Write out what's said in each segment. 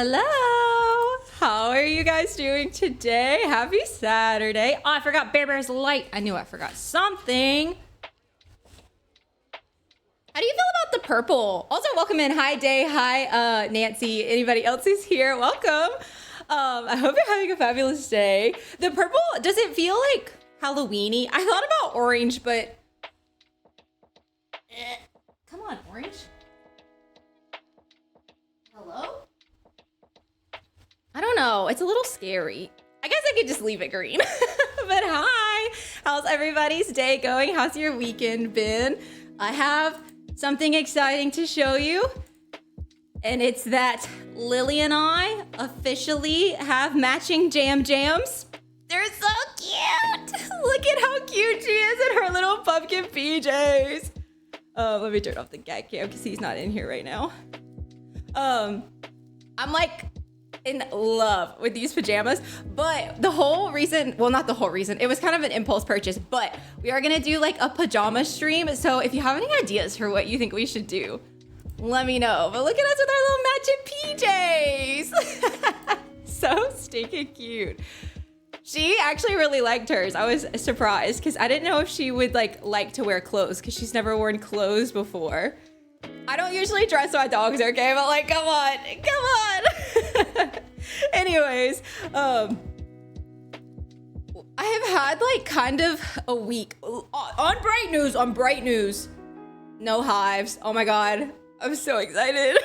Hello. How are you guys doing today? Happy Saturday. Oh, I forgot Bear Bear's light. I knew I forgot something. How do you feel about the purple? Also, welcome in. Hi, Day. Hi, Nancy. Anybody else who's here? Welcome. I hope you're having a fabulous day. The purple, does it feel like Halloween-y? I thought about orange, but... Come on, orange. Hello? I don't know. It's a little scary. I guess I could just leave it green. But hi. How's everybody's day going? How's your weekend been? I have something exciting to show you. And it's that Lily and I officially have matching jams. They're so cute. Look at how cute she is in her little pumpkin PJs. Let me turn off the gag cam because he's not in here right now. I'm like in love with these pajamas, but the whole reason, well, not the whole reason, it was kind of an impulse purchase, but we are gonna do like a pajama stream. So if you have any ideas for what you think we should do, let me know. But look at us with our little matching PJs. So stinking cute. She actually really liked hers. I was surprised because I didn't know if she would like to wear clothes because she's never worn clothes before. I don't usually dress my dogs, okay? But like, come on. Anyways, I have had like kind of a week on bright news. No hives. Oh my God. I'm so excited.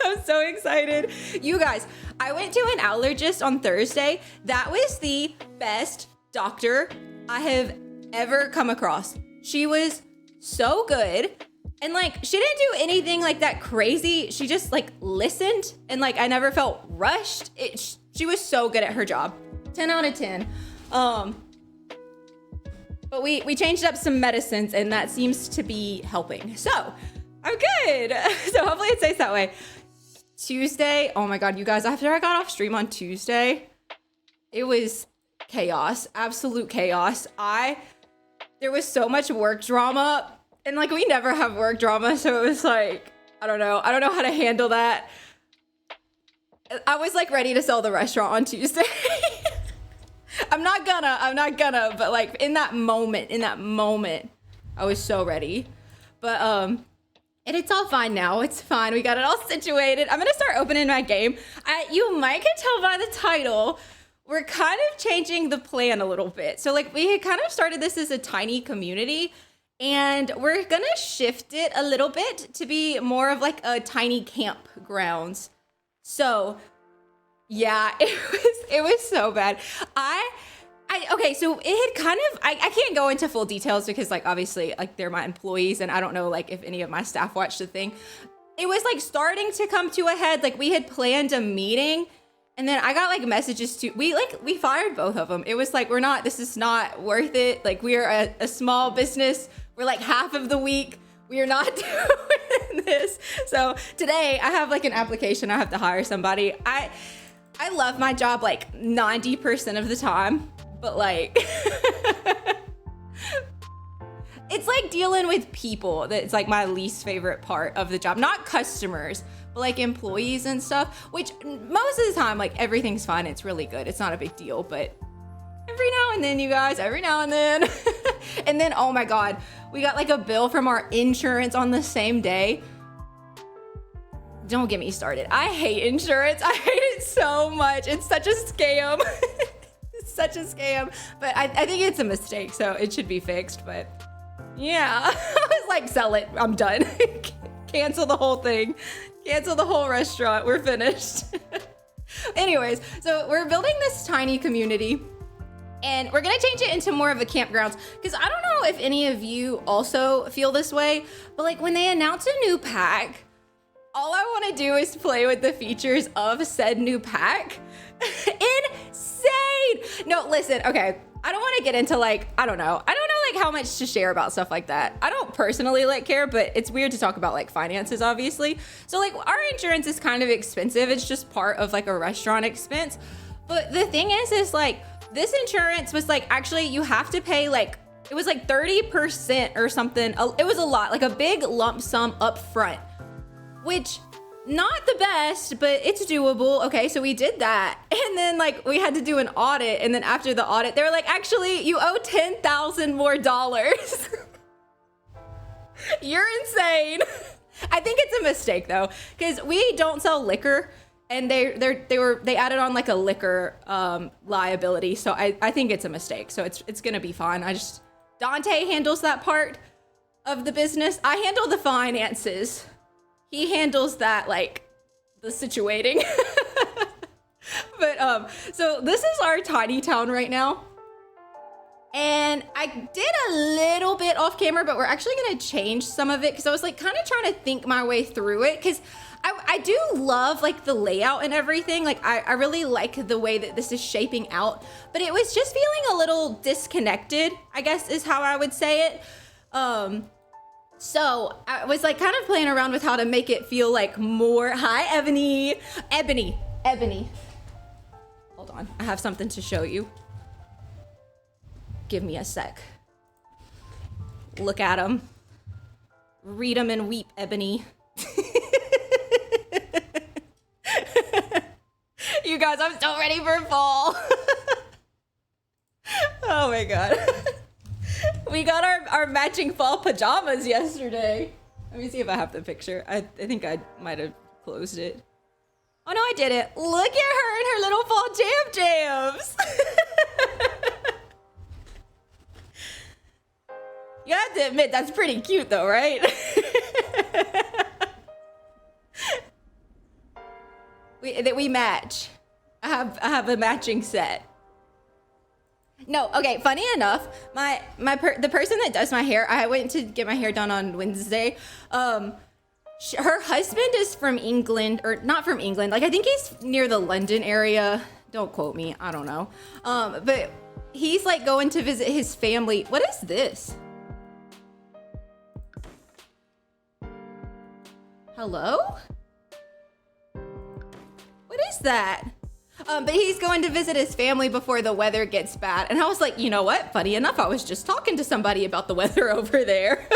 I'm so excited. You guys, I went to an allergist on Thursday. That was the best doctor I have ever come across. She was so good. And like, she didn't do anything like that crazy. She just like listened and like, I never felt rushed. She was so good at her job. 10 out of 10. But we changed up some medicines and that seems to be helping. So I'm good. So hopefully it stays that way. Tuesday, oh my God, you guys, after I got off stream on Tuesday, it was chaos, absolute chaos. There was so much work drama. And like, we never have work drama, so it was like, I don't know how to handle that. I was like ready to sell the restaurant on Tuesday. I'm not gonna, but like in that moment, I was so ready. But and it's all fine now, it's fine. We got it all situated. I'm gonna start opening my game. You might can tell by the title, we're kind of changing the plan a little bit. So like we had kind of started this as a tiny community, and we're gonna shift it a little bit to be more of like a tiny campgrounds. So yeah, it was so bad. Okay, so it had kind of, I can't go into full details because like obviously like they're my employees and I don't know like if any of my staff watched the thing. It was like starting to come to a head. Like we had planned a meeting and then I got like messages to, we fired both of them. It was like, this is not worth it. Like we are a small business. We're like half of the week. We are not doing this. So today I have like an application. I have to hire somebody. I love my job like 90% of the time, but like, it's like dealing with people. That's like my least favorite part of the job. Not customers, but like employees and stuff, which most of the time, like everything's fine. It's really good. It's not a big deal, but every now and then, you guys, every now and then. And then, oh my God, we got like a bill from our insurance on the same day. Don't get me started. I hate insurance. I hate it so much. It's such a scam. It's such a scam. But I think it's a mistake, so it should be fixed. But yeah, I was like, sell it. I'm done. Cancel the whole thing. Cancel the whole restaurant. We're finished. Anyways, so we're building this tiny community. And we're gonna change it into more of a campgrounds because I don't know if any of you also feel this way, but like when they announce a new pack, all I wanna do is play with the features of said new pack. Insane! No, listen, okay, I don't wanna get into like, I don't know like how much to share about stuff like that. I don't personally like care, but it's weird to talk about like finances, obviously. So like our insurance is kind of expensive. It's just part of like a restaurant expense. But the thing is like, this insurance was like, actually you have to pay like, it was like 30% or something. It was a lot, like a big lump sum up front, which not the best, but it's doable. Okay, so we did that. And then like we had to do an audit. And then after the audit, they were like, actually, you owe $10,000 more. You're insane. I think it's a mistake though, because we don't sell liquor, and they added on like a liquor liability. So I think it's a mistake. So it's gonna be fine. Dante handles that part of the business. I handle the finances. He handles that, like, the situating. But so this is our tiny town right now. And I did a little bit off camera, but we're actually gonna change some of it because I was like kind of trying to think my way through it, because I do love like the layout and everything. Like I really like the way that this is shaping out, but it was just feeling a little disconnected, I guess is how I would say it. So I was like kind of playing around with how to make it feel like more, hi Ebony. Hold on, I have something to show you. Give me a sec. Look at them. Read them and weep, Ebony. You guys, I'm so ready for fall. Oh my God. We got our matching fall pajamas yesterday. Let me see if I have the picture. I think I might have closed it. Oh no, I didn't. Look at her in her little fall jams. You have to admit, that's pretty cute though, right? We match. I have a matching set. No, okay, funny enough, the person that does my hair, I went to get my hair done on Wednesday. Her husband is from England, or not from England, like I think he's near the London area. Don't quote me, I don't know. But he's like going to visit his family. What is this? Hello? What is that? But he's going to visit his family before the weather gets bad. And I was like, you know what? Funny enough, I was just talking to somebody about the weather over there.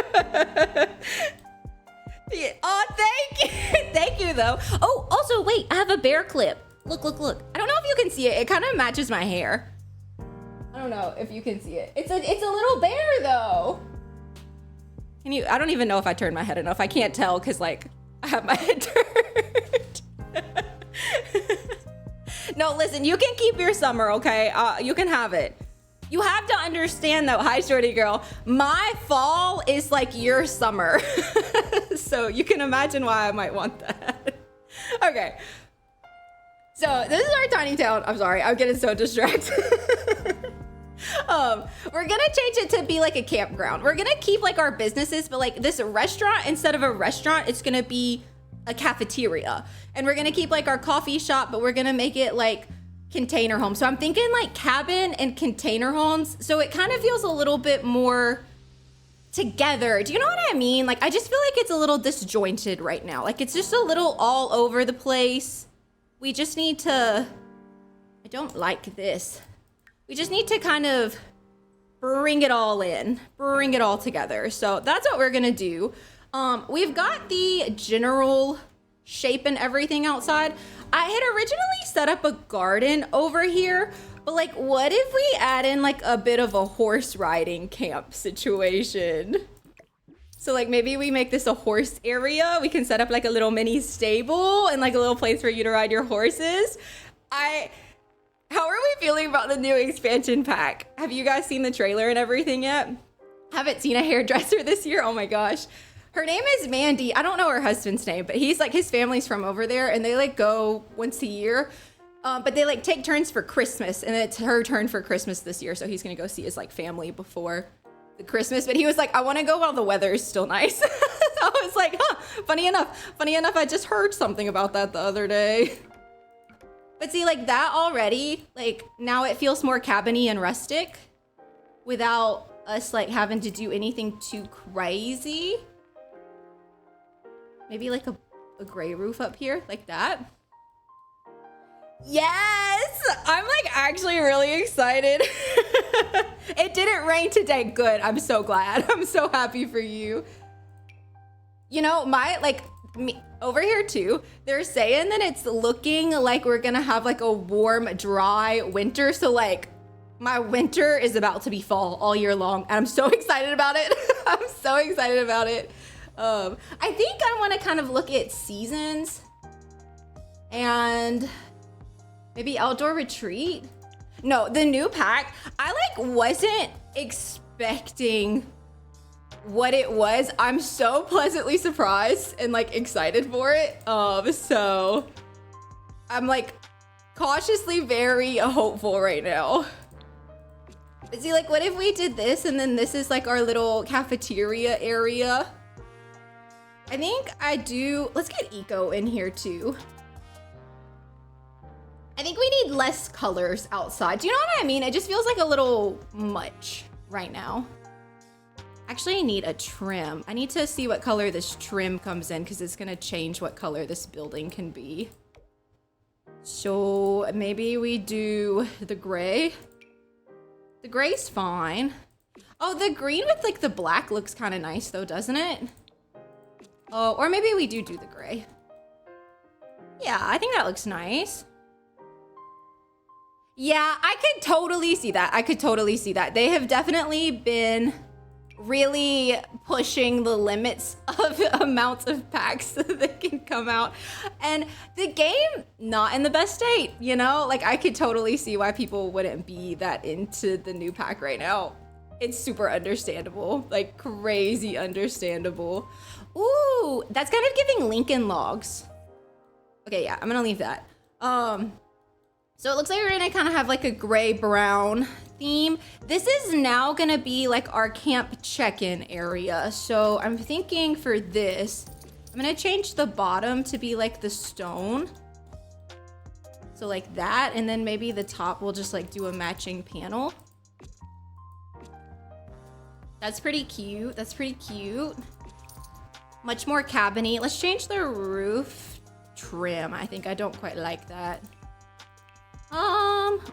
Yeah. Oh, thank you. Thank you, though. Oh, also, wait, I have a bear clip. Look. I don't know if you can see it. It kind of matches my hair. I don't know if you can see it. It's a little bear, though. Can you? I don't even know if I turned my head enough. I can't tell because, like, I have my head turned. No, listen, you can keep your summer, okay? You can have it. You have to understand though, hi shorty girl, my fall is like your summer. So you can imagine why I might want that. Okay. So this is our tiny town. I'm sorry, I'm getting so distracted. We're gonna change it to be like a campground. We're gonna keep like our businesses, but like this restaurant, instead of a restaurant, it's gonna be a cafeteria. And we're gonna keep like our coffee shop, but we're gonna make it like container homes. So I'm thinking like cabin and container homes. So it kind of feels a little bit more together. Do you know what I mean? Like, I just feel like it's a little disjointed right now. Like it's just a little all over the place. We just need to, I don't like this. We just need to kind of bring it all in, bring it all together. So that's what we're gonna do. We've got the general shape and everything outside. I had originally set up a garden over here, but like, what if we add in like a bit of a horse riding camp situation? So like maybe we make this a horse area. We can set up like a little mini stable and like a little place for you to ride your horses. How are we feeling about the new expansion pack? Have you guys seen the trailer and everything yet? Haven't seen a hairdresser this year? Oh my gosh. Her name is Mandy. I don't know her husband's name, but he's like, his family's from over there and they like go once a year. But they like take turns for Christmas, and it's her turn for Christmas this year. So he's gonna go see his like family before the Christmas. But he was like, I wanna go while the weather is still nice. So I was like, huh, funny enough, I just heard something about that the other day. But see, like that already, like now it feels more cabiny and rustic without us like having to do anything too crazy. Maybe like a gray roof up here, like that. Yes! I'm like actually really excited. It didn't rain today. Good. I'm so glad. I'm so happy for you. You know, over here too, they're saying that it's looking like we're gonna have like a warm, dry winter. So like my winter is about to be fall all year long. And I'm so excited about it. I'm so excited about it. I think I wanna kind of look at seasons and maybe outdoor retreat. No, the new pack, I like wasn't expecting what it was. I'm so pleasantly surprised and like excited for it. So I'm like cautiously very hopeful right now. But see, like, what if we did this and then this is like our little cafeteria area? I think I do. Let's get eco in here too. I think we need less colors outside. Do you know what I mean? It just feels like a little much right now. Actually, I need a trim. I need to see what color this trim comes in because it's gonna change what color this building can be. So maybe we do the gray. The gray's fine. Oh, the green with like the black looks kind of nice though, doesn't it? Oh, or maybe we do the gray. Yeah, I think that looks nice. Yeah, I could totally see that. I could totally see that. They have definitely been really pushing the limits of amounts of packs that can come out. And the game, not in the best state, you know? Like, I could totally see why people wouldn't be that into the new pack right now. It's super understandable, like crazy understandable. Ooh, that's kind of giving Lincoln Logs. Okay, yeah, I'm gonna leave that. So it looks like we're gonna kind of have like a gray brown theme. This is now gonna be like our camp check-in area. So I'm thinking for this, I'm gonna change the bottom to be like the stone. So like that, and then maybe the top will just like do a matching panel. That's pretty cute. That's pretty cute. Much more cabiny. Let's change the roof trim. I think I don't quite like that.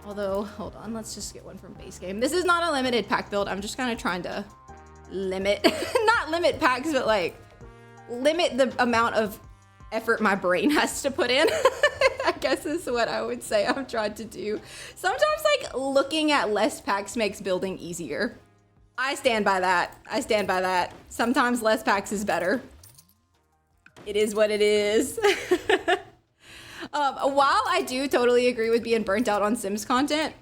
Although, hold on, let's just get one from base game. This is not a limited pack build. I'm just kind of trying to limit, not limit packs, but like limit the amount of effort my brain has to put in. I guess is what I would say I'm trying to do. Sometimes like looking at less packs makes building easier. I stand by that. I stand by that. Sometimes less packs is better. It is what it is. While I do totally agree with being burnt out on Sims content,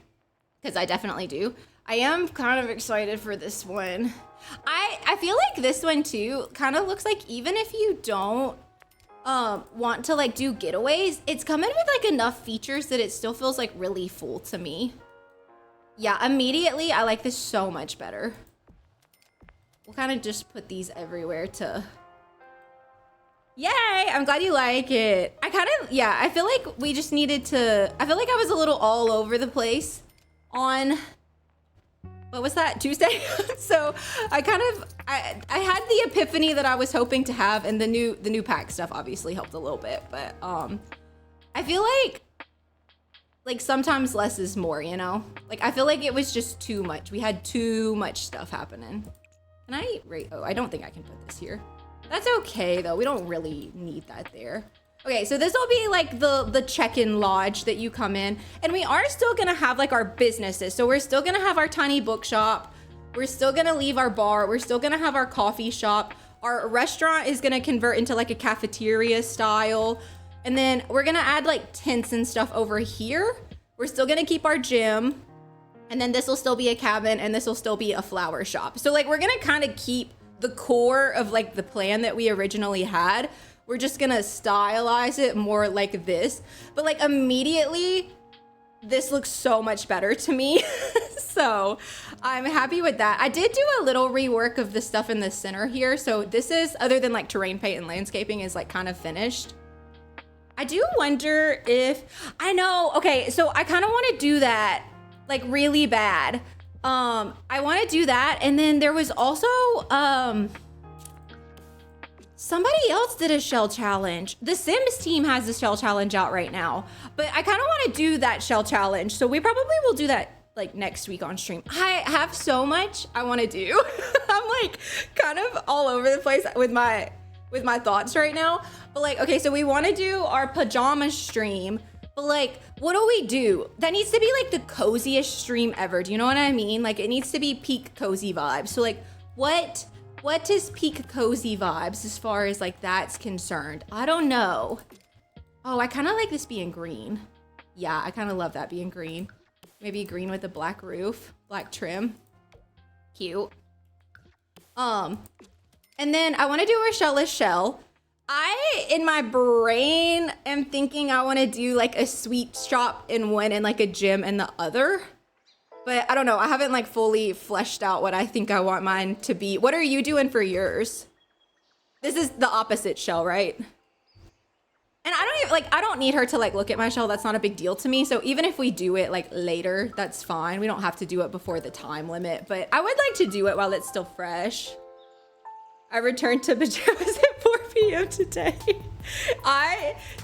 because I definitely do, I am kind of excited for this one. I feel like this one too kind of looks like even if you don't want to like do getaways, it's coming with like enough features that it still feels like really full to me. Yeah, immediately I like this so much better. We'll kind of just put these everywhere to... Yay! I'm glad you like it. I kind of, yeah, I feel like we just needed to, I feel like I was a little all over the place on, what was that, Tuesday? So I kind of, I had the epiphany that I was hoping to have, and the new pack stuff obviously helped a little bit, but I feel like sometimes less is more, you know? Like I feel like it was just too much. We had too much stuff happening. Can I rate, oh, I don't think I can put this here. That's okay though, we don't really need that there. Okay, so this will be like the check-in lodge that you come in, and we are still gonna have like our businesses. So we're still gonna have our tiny bookshop, we're still gonna leave our bar, we're still gonna have our coffee shop, our restaurant is gonna convert into like a cafeteria style, and then we're gonna add like tents and stuff over here. We're still gonna keep our gym, and then this will still be a cabin, and this will still be a flower shop. So like we're gonna kind of keep the core of like the plan that we originally had. We're just gonna stylize it more like this, but like immediately this looks so much better to me. So I'm happy with that. I did do a little rework of the stuff in the center here. So this is, other than like terrain paint and landscaping, is like kind of finished. I do wonder if, I know, okay, so I kind of want to do that like really bad. I want to do that, and then there was also somebody else did a shell challenge. The Sims team has a shell challenge out right now, but I kind of want to do that shell challenge, so we probably will do that like next week on stream. I have so much I want to do. I'm like kind of all over the place with my with my thoughts right now. But like, okay, so we want to do our pajama stream, but like, what do we do? That needs to be like the coziest stream ever. Do you know what I mean? Like, it needs to be peak cozy vibes. So like, what is peak cozy vibes as far as like that's concerned? I don't know. Oh, I kind of like this being green. Yeah, I kind of love that being green. Maybe green with a black roof, black trim. Cute. And then I want to do Rochelle's shell. I, in my brain, am thinking I want to do like a sweet shop in one and like a gym in the other. But I don't know. I haven't like fully fleshed out what I think I want mine to be. What are you doing for yours? This is the opposite shell, right? And I don't even like, I don't need her to like look at my shell. That's not a big deal to me. So even if we do it like later, that's fine. We don't have to do it before the time limit, but I would like to do it while it's still fresh. I returned to pajamas at 4 p.m. today.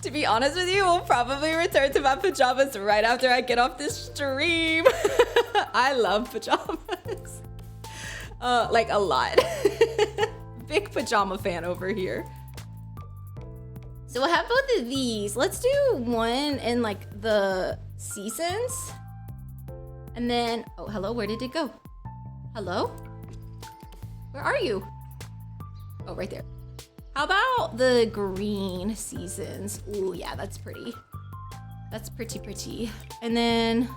To be honest with you, will probably return to my pajamas right after I get off this stream. I love pajamas. Like a lot. Big pajama fan over here. So we'll have both of these. Let's do one in like the seasons. And then, oh, hello, where did it go? Hello? Where are you? Oh, right there. How about the green seasons? Ooh, yeah, that's pretty. That's pretty. And then,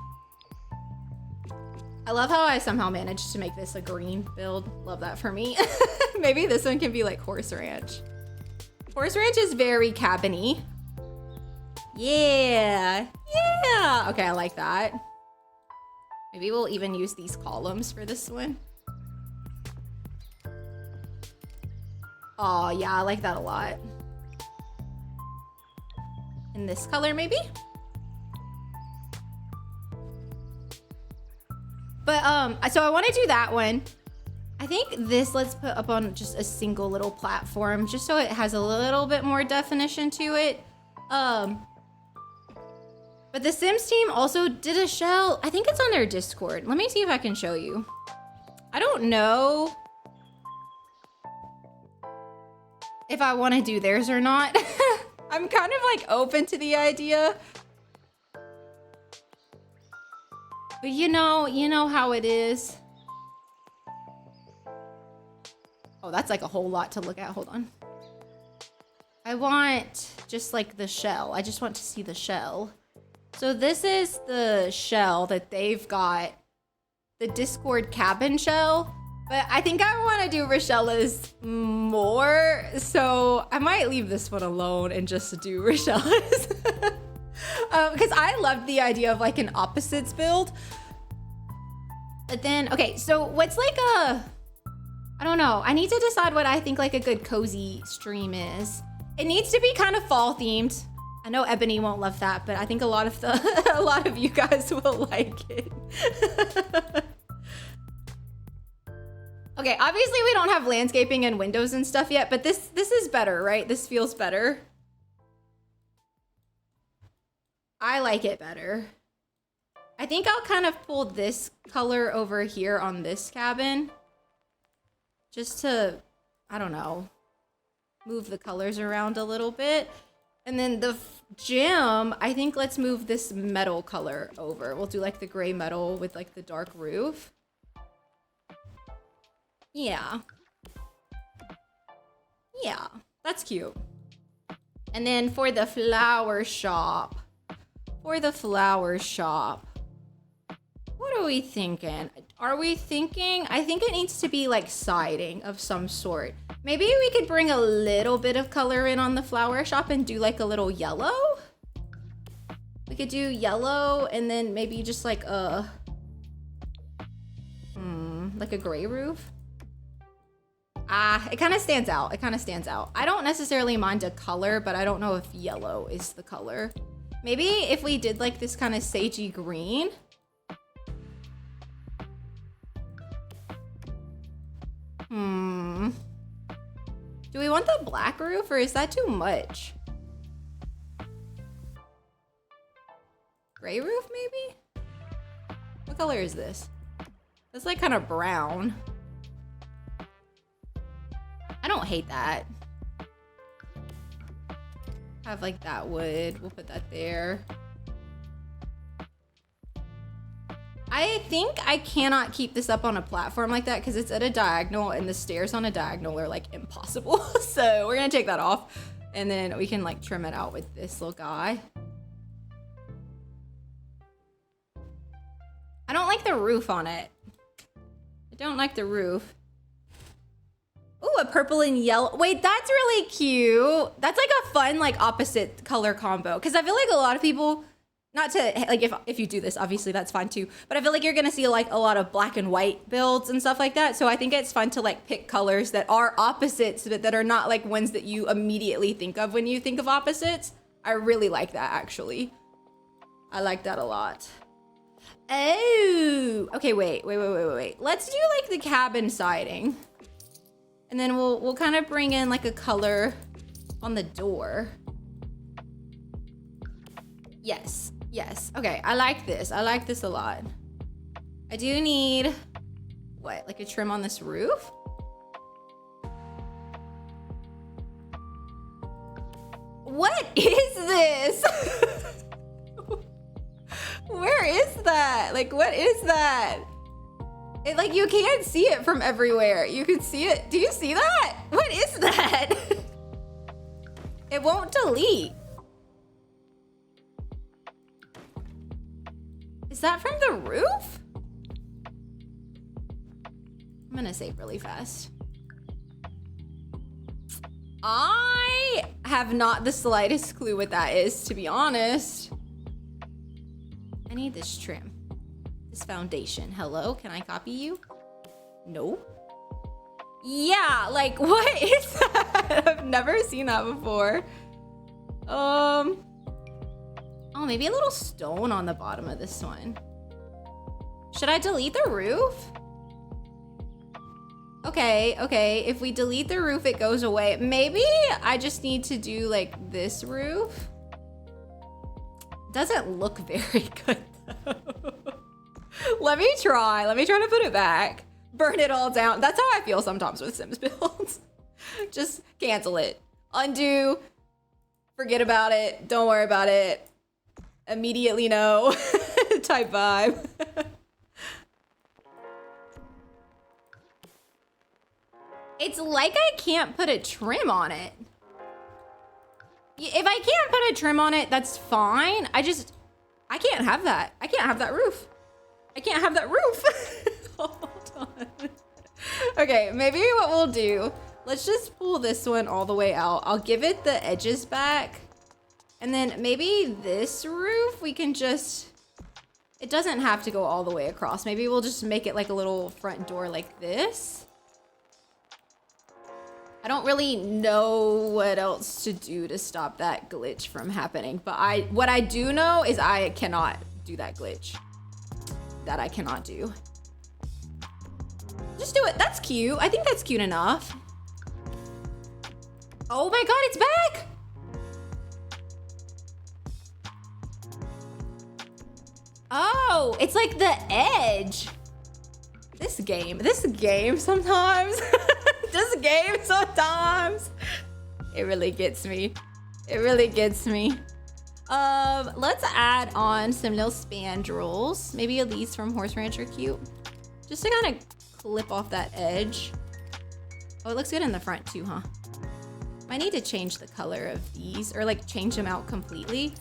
I love how I somehow managed to make this a green build. Love that for me. Maybe this one can be like Horse Ranch. Horse Ranch is very cabin-y. Yeah. Okay, I like that. Maybe we'll even use these columns for this one. Oh, yeah, I like that a lot. In this color, maybe? But, so I want to do that one. I think this, let's put up on just a single little platform, just so it has a little bit more definition to it. But the Sims team also did a shell. I think it's on their Discord. Let me see if I can show you. I don't know if I want to do theirs or not. I'm kind of like open to the idea. But you know how it is. Oh, that's like a whole lot to look at. Hold on. I want just like the shell. I just want to see the shell. So this is the shell that they've got. The Discord cabin shell. But I think I want to do Rochelle's more. So I might leave this one alone and just do Rochelle's. Because I loved the idea of like an opposites build. But then, okay, so what's like a... I don't know. I need to decide what I think like a good cozy stream is. It needs to be kind of fall themed. I know Ebony won't love that, but I think a lot of you guys will like it. Okay, obviously we don't have landscaping and windows and stuff yet, but this is better, right? This feels better. I like it better. I think I'll kind of pull this color over here on this cabin. Just to, I don't know, move the colors around a little bit. And then the gym, I think let's move this metal color over. We'll do like the gray metal with like the dark roof. Yeah, that's cute. And then for the flower shop, what are we thinking? Are we thinking, I think it needs to be like siding of some sort. Maybe we could bring a little bit of color in on the flower shop and do like a little yellow. We could do yellow and then maybe just like a, like a gray roof. It kind of stands out. I don't necessarily mind a color, but I don't know if yellow is the color. Maybe if we did like this kind of sagey green. Do we want the black roof or is that too much? Gray roof maybe? What color is this? It's like kind of brown. I don't hate that. have like that wood. We'll put that there. I think I cannot keep this up on a platform like that because it's at a diagonal and the stairs on a diagonal are like impossible. So we're gonna take that off and then we can like trim it out with this little guy. I don't like the roof on it. I don't like the roof. Ooh, a purple and yellow. Wait, that's really cute. That's like a fun, like opposite color combo. Cause I feel like a lot of people, not to like, if you do this, obviously that's fine too. But I feel like you're gonna see like a lot of black and white builds and stuff like that. So I think it's fun to like pick colors that are opposites, but that are not like ones that you immediately think of when you think of opposites. I really like that actually. I like that a lot. Oh, okay, wait. Let's do like the cabin siding. And then we'll kind of bring in like a color on the door. Yes. Okay, I like this. I like this a lot. I do need, what, like a trim on this roof? What is this? Where is that? Like, what is that? It, like, you can't see it from everywhere. You can see it. Do you see that? What is that? It won't delete. Is that from the roof? I'm gonna save really fast. I have not the slightest clue what that is, to be honest. I need this trim. This foundation. Hello, can I copy you? No. Yeah, like what is that? I've never seen that before. Oh, maybe a little stone on the bottom of this one. Should I delete the roof? Okay, if we delete the roof, it goes away. Maybe I just need to do like this roof. Doesn't look very good though. Let me try to put it back. Burn it all down. That's how I feel sometimes with Sims builds. Just cancel it. Undo. Forget about it. Don't worry about it. Immediately no. Type vibe. It's like I can't put a trim on it. If I can't put a trim on it, that's fine. I can't have that. I can't have that roof. I can't have that roof. Hold on. Okay, maybe what we'll do, let's just pull this one all the way out. I'll give it the edges back. And then maybe this roof, we can just, it doesn't have to go all the way across. Maybe we'll just make it like a little front door like this. I don't really know what else to do to stop that glitch from happening, but what I do know is I cannot do that glitch. That I cannot do. Just do it. That's cute. I think that's cute enough. Oh my God, it's back. Oh, it's like the edge. This game sometimes. This game sometimes. It really gets me. It really gets me. Let's add on some little spandrels. Maybe these from Horse Ranch are cute. Just to kind of clip off that edge. Oh, it looks good in the front too, huh? Might need to change the color of these or like change them out completely.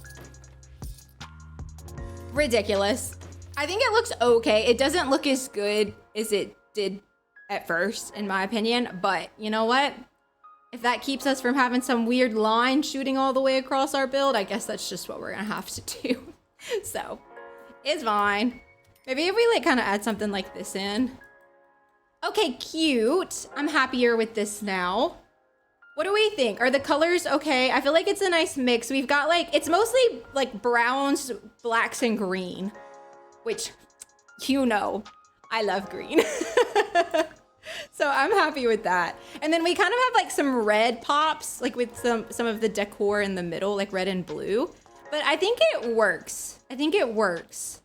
Ridiculous. I think it looks okay. It doesn't look as good as it did at first, in my opinion, but you know what? If that keeps us from having some weird line shooting all the way across our build, I guess that's just what we're gonna have to do. So, it's fine. Maybe if we like kind of add something like this in. Okay, cute. I'm happier with this now. What do we think? Are the colors okay? I feel like it's a nice mix. We've got like, it's mostly like browns, blacks, and green, which, you know, I love green. So I'm happy with that. And then we kind of have like some red pops, like with some of the decor in the middle, like red and blue. But I think it works. I think it works.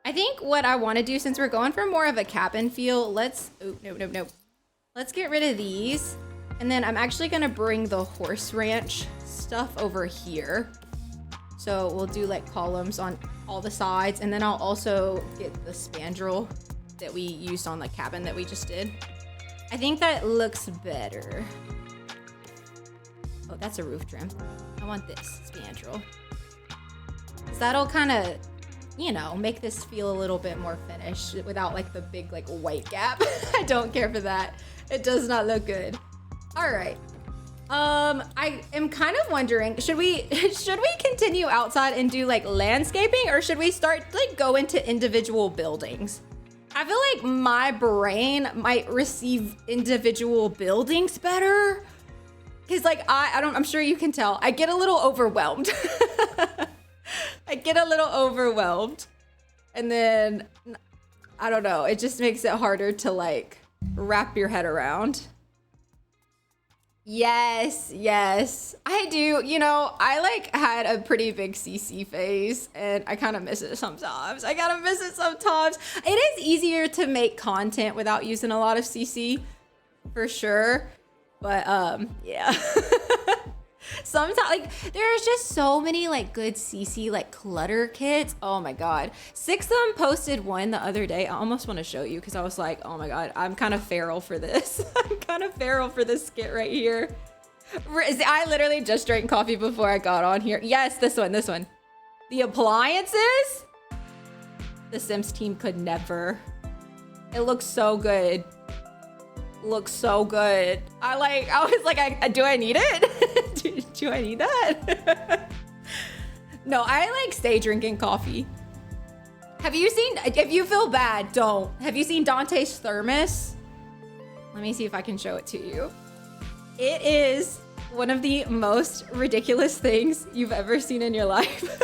I think what I want to do, since we're going for more of a cabin feel, let's, oh, no. Let's get rid of these. And then I'm actually gonna bring the horse ranch stuff over here. So we'll do like columns on all the sides, and then I'll also get the spandrel that we used on the cabin that we just did. I think that looks better. Oh, that's a roof trim. I want this spandrel. So that'll kind of, you know, make this feel a little bit more finished without like the big like white gap. I don't care for that. It does not look good. All right. I am kind of wondering, should we continue outside and do like landscaping, or should we start like go into individual buildings? I feel like my brain might receive individual buildings better. Cause like I'm sure you can tell, I get a little overwhelmed. I get a little overwhelmed. And then, I don't know, it just makes it harder to like wrap your head around. Yes, yes, I do. You know, I like had a pretty big CC phase and I kind of miss it sometimes. It is easier to make content without using a lot of CC for sure. But yeah. Sometimes like there's just so many like good CC like clutter kits. Oh my god. Sixtham posted one the other day. I almost want to show you because I was like, oh my god, I'm kind of feral for this. I'm kind of feral for this kit right here. I literally just drank coffee before I got on here. Yes, this one. The appliances? The Sims team could never. It looks so good. Looks so good. I was like, do I need it? do I need that? No, I like stay drinking coffee. Have you seen, if you feel bad, don't. Have you seen Dante's thermos? Let me see if I can show it to you. It is one of the most ridiculous things you've ever seen in your life.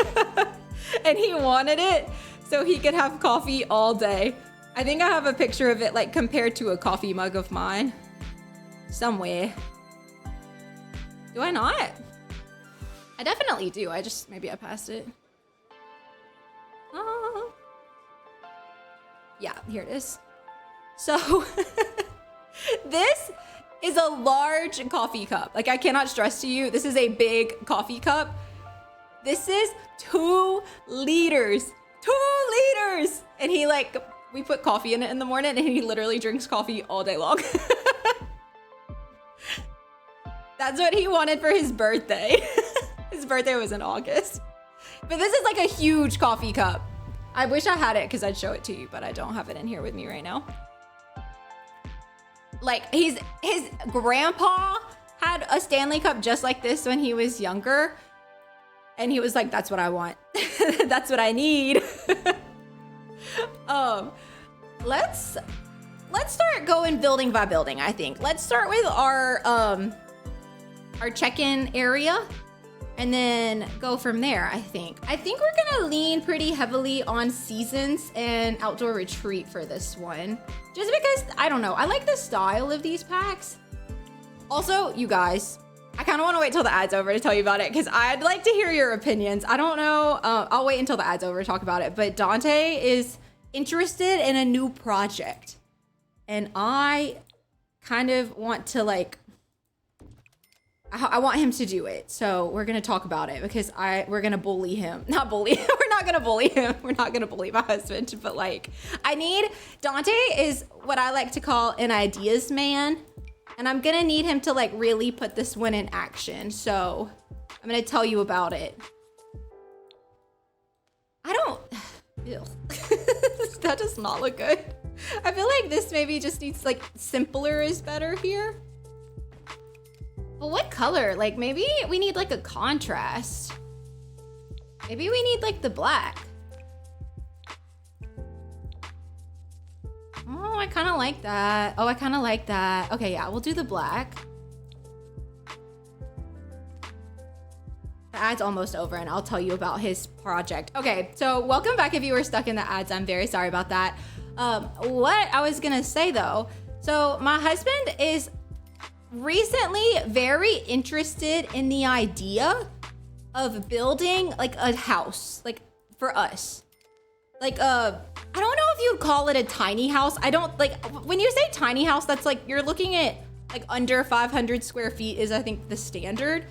And he wanted it so he could have coffee all day. I think I have a picture of it like compared to a coffee mug of mine somewhere. Do I not? I definitely do. Maybe I passed it. Oh. Yeah, here it is. So this is a large coffee cup. Like I cannot stress to you, this is a big coffee cup. This is 2 liters. 2 liters! And he like, we put coffee in it in the morning and he literally drinks coffee all day long. That's what he wanted for his birthday. His birthday was in August. But this is like a huge coffee cup. I wish I had it because I'd show it to you, but I don't have it in here with me right now. Like his grandpa had a Stanley cup just like this when he was younger. And he was like, that's what I want. That's what I need. Let's start going building by building, I think. Let's start with our check-in area and then go from there, I think. I think we're gonna lean pretty heavily on seasons and outdoor retreat for this one. Just because, I don't know, I like the style of these packs. Also, you guys, I kind of want to wait till the ad's over to tell you about it because I'd like to hear your opinions. I don't know, I'll wait until the ad's over to talk about it, but Dante is interested in a new project and I kind of want to like, I want him to do it. So we're going to talk about it because we're going to bully him. Not bully. We're not going to bully him. We're not going to bully my husband, but like Dante is what I like to call an ideas man. And I'm going to need him to like really put this one in action. So I'm going to tell you about it. Ew. That does not look good. I feel like this maybe just needs like simpler is better here. But what color? Like maybe we need like a contrast. Maybe we need like the black. Oh, I kind of like that. Oh, I kind of like that. Okay, yeah, we'll do the black. The ad's almost over and I'll tell you about his project. Okay, so welcome back if you were stuck in the ads. I'm very sorry about that. What I was gonna say though, so my husband is recently very interested in the idea of building like a house, like for us. Like I don't know if you'd call it a tiny house. I don't like when you say tiny house, that's like you're looking at like under 500 square feet is I think the standard.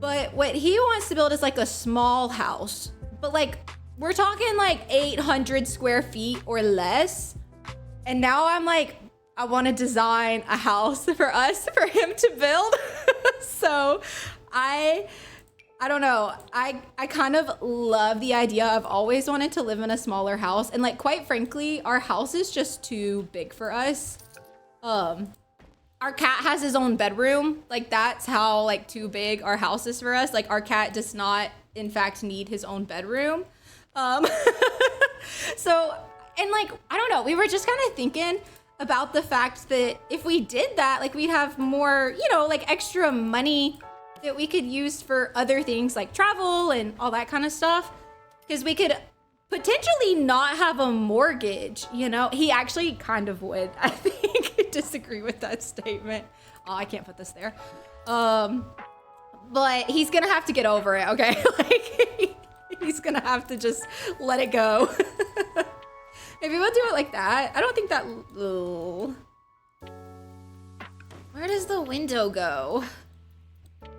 But what he wants to build is like a small house, but like we're talking like 800 square feet or less. And now I'm like, I want to design a house for him to build. So I don't know. I kind of love the idea. I've always wanted to live in a smaller house. And like, quite frankly, our house is just too big for us. Our cat has his own bedroom. Like that's how like too big our house is for us. Like our cat does not in fact need his own bedroom. So, and like, I don't know, we were just kind of thinking about the fact that if we did that, like we'd have more, you know, like extra money that we could use for other things like travel and all that kind of stuff. Because we could potentially not have a mortgage, you know? He actually kind of would, I think, disagree with that statement. Oh, I can't put this there. But he's gonna have to get over it, okay? Like, he's gonna have to just let it go. Maybe we'll do it like that. I don't think that... Ugh. Where does the window go?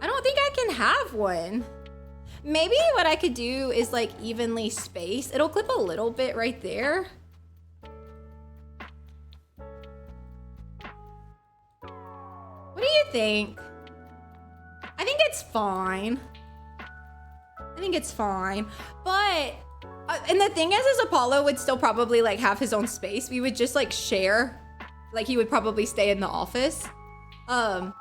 I don't think I can have one. Maybe what I could do is like evenly spaced. It'll clip a little bit right there. What do you think? I think it's fine. I think it's fine. But, and the thing is Apollo would still probably like have his own space. We would just like share. Like he would probably stay in the office. But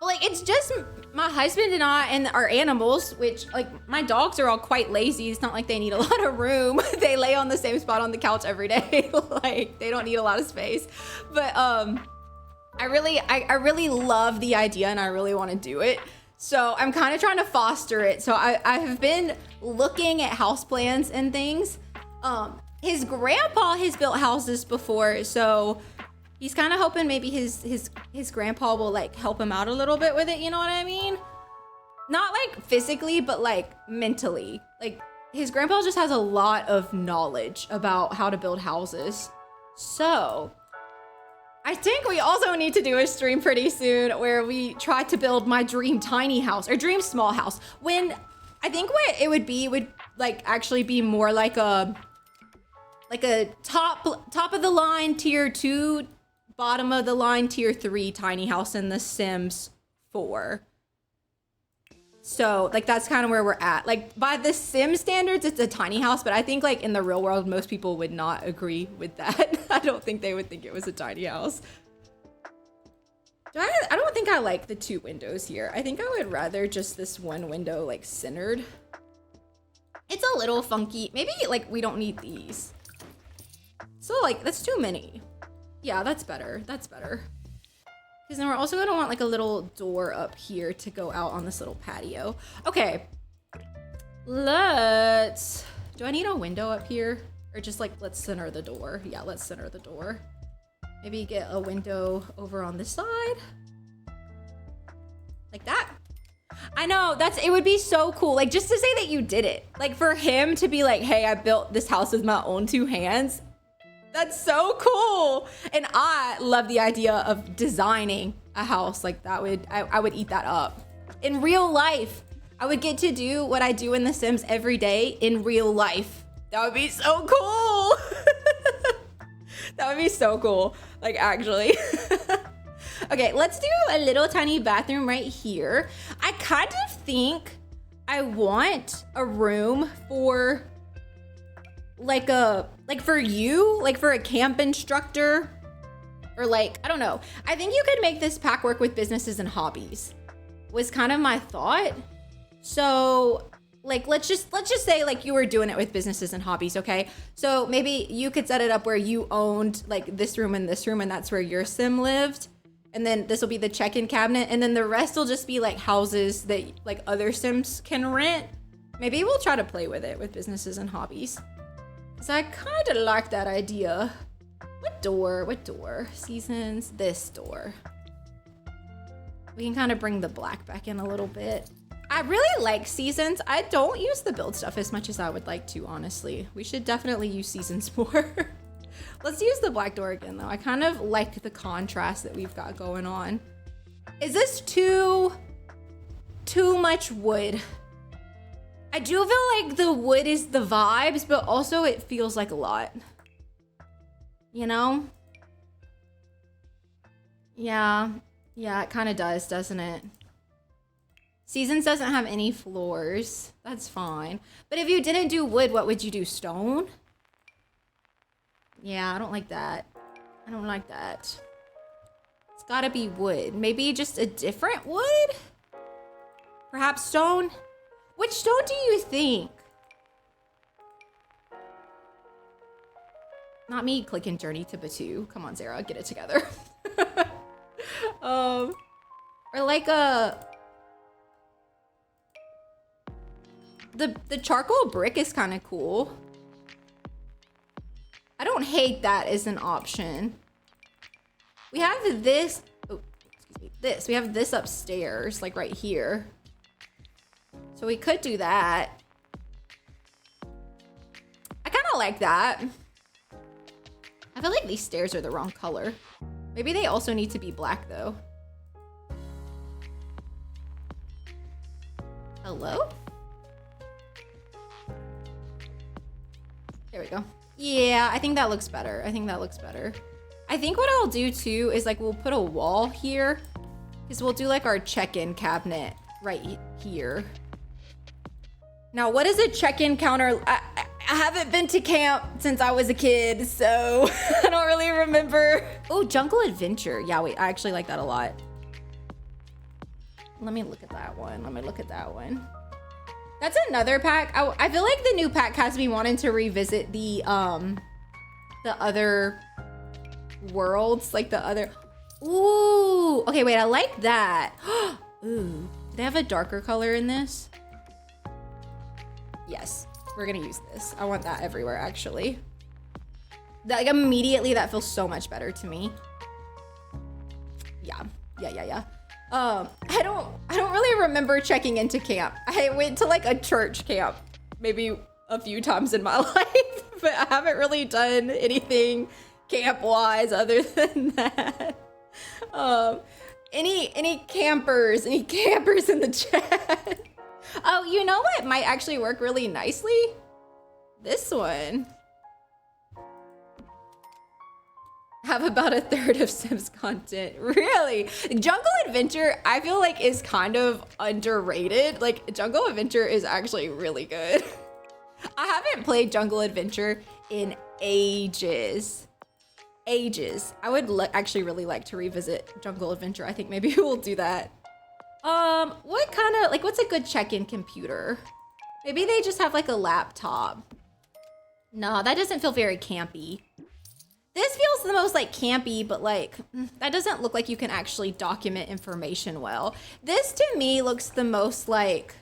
like, it's just my husband and I and our animals, which like my dogs are all quite lazy. It's not like they need a lot of room. They lay on the same spot on the couch every day. Like they don't need a lot of space. But I really love the idea and I really want to do it. So I'm kind of trying to foster it. So I have been looking at house plans and things. His grandpa has built houses before, so he's kind of hoping maybe his grandpa will like help him out a little bit with it, you know what I mean? Not like physically, but like mentally. Like his grandpa just has a lot of knowledge about how to build houses. So I think we also need to do a stream pretty soon where we try to build my dream tiny house or dream small house. When I think what it would like actually be more like a top of the line tier 2, bottom of the line tier 3 tiny house in The Sims 4. So like that's kind of where we're at. Like by The Sims standards, it's a tiny house, but I think like in the real world, most people would not agree with that. I don't think they would think it was a tiny house. I don't think I like the 2 windows here. I think I would rather just this one window like centered. It's a little funky. Maybe like we don't need these. So like that's too many. Yeah, that's better. That's better. Because then we're also gonna want like a little door up here to go out on this little patio. Okay, do I need a window up here? Or just like, let's center the door. Yeah, let's center the door. Maybe get a window over on this side. Like that. I know, it would be so cool. Like just to say that you did it. Like for him to be like, hey, I built this house with my own 2 hands. That's so cool. And I love the idea of designing a house like that. I would eat that up. In real life, I would get to do what I do in The Sims every day in real life. That would be so cool. That would be so cool. Like actually. Okay, let's do a little tiny bathroom right here. I kind of think I want a room for like for you, like for a camp instructor, or like, I don't know. I think you could make this pack work with businesses and hobbies, was kind of my thought. So like, let's just say like you were doing it with businesses and hobbies, okay? So maybe you could set it up where you owned like this room and that's where your sim lived. And then this will be the check-in cabinet. And then the rest will just be like houses that like other sims can rent. Maybe we'll try to play with it with businesses and hobbies. So I kind of like that idea. What door? Seasons, this door. We can kind of bring the black back in a little bit. I really like Seasons. I don't use the build stuff as much as I would like to, honestly. We should definitely use Seasons more. Let's use the black door again though. I kind of like the contrast that we've got going on. Is this too much wood? I do feel like the wood is the vibes, but also it feels like a lot. You know? Yeah, it kind of does, doesn't it? Seasons doesn't have any floors. That's fine. But if you didn't do wood, what would you do? Stone? Yeah, I don't like that. I don't like that. It's gotta be wood. Maybe just a different wood? Perhaps stone? Which stone do you think? Not me clicking Journey to Batu. Come on, Sarah, get it together. Or like the charcoal brick is kind of cool. I don't hate that as an option. We have this, oh, excuse me, this. We have this upstairs, like right here. So we could do that. I kind of like that. I feel like these stairs are the wrong color. Maybe they also need to be black though. Hello? There we go. Yeah, I think that looks better. I think that looks better. I think what I'll do too is like we'll put a wall here because we'll do like our check-in cabinet right here. Now, what is a check-in counter? I haven't been to camp since I was a kid, so I don't really remember. Oh, Jungle Adventure. Yeah, wait, I actually like that a lot. Let me look at that one. Let me look at that one. That's another pack. I feel like the new pack has me wanting to revisit the other worlds, like the other. Ooh, okay, wait, I like that. Ooh, do they have a darker color in this? Yes, we're gonna use this. I want that everywhere, actually. Like immediately, that feels so much better to me. Yeah. I don't really remember checking into camp. I went to like a church camp maybe a few times in my life, but I haven't really done anything camp-wise other than that. Any campers in the chat? Oh, you know what might actually work really nicely? This one. Have about a third of Sims content. Really? Jungle Adventure, I feel like is kind of underrated. Like Jungle Adventure is actually really good. I haven't played Jungle Adventure in ages. I would actually really like to revisit Jungle Adventure. I think maybe we'll do that. What kind of, like, what's a good check-in computer? Maybe they just have like a laptop. No, that doesn't feel very campy. This feels the most like campy, but like, that doesn't look like you can actually document information well. This to me looks the most like,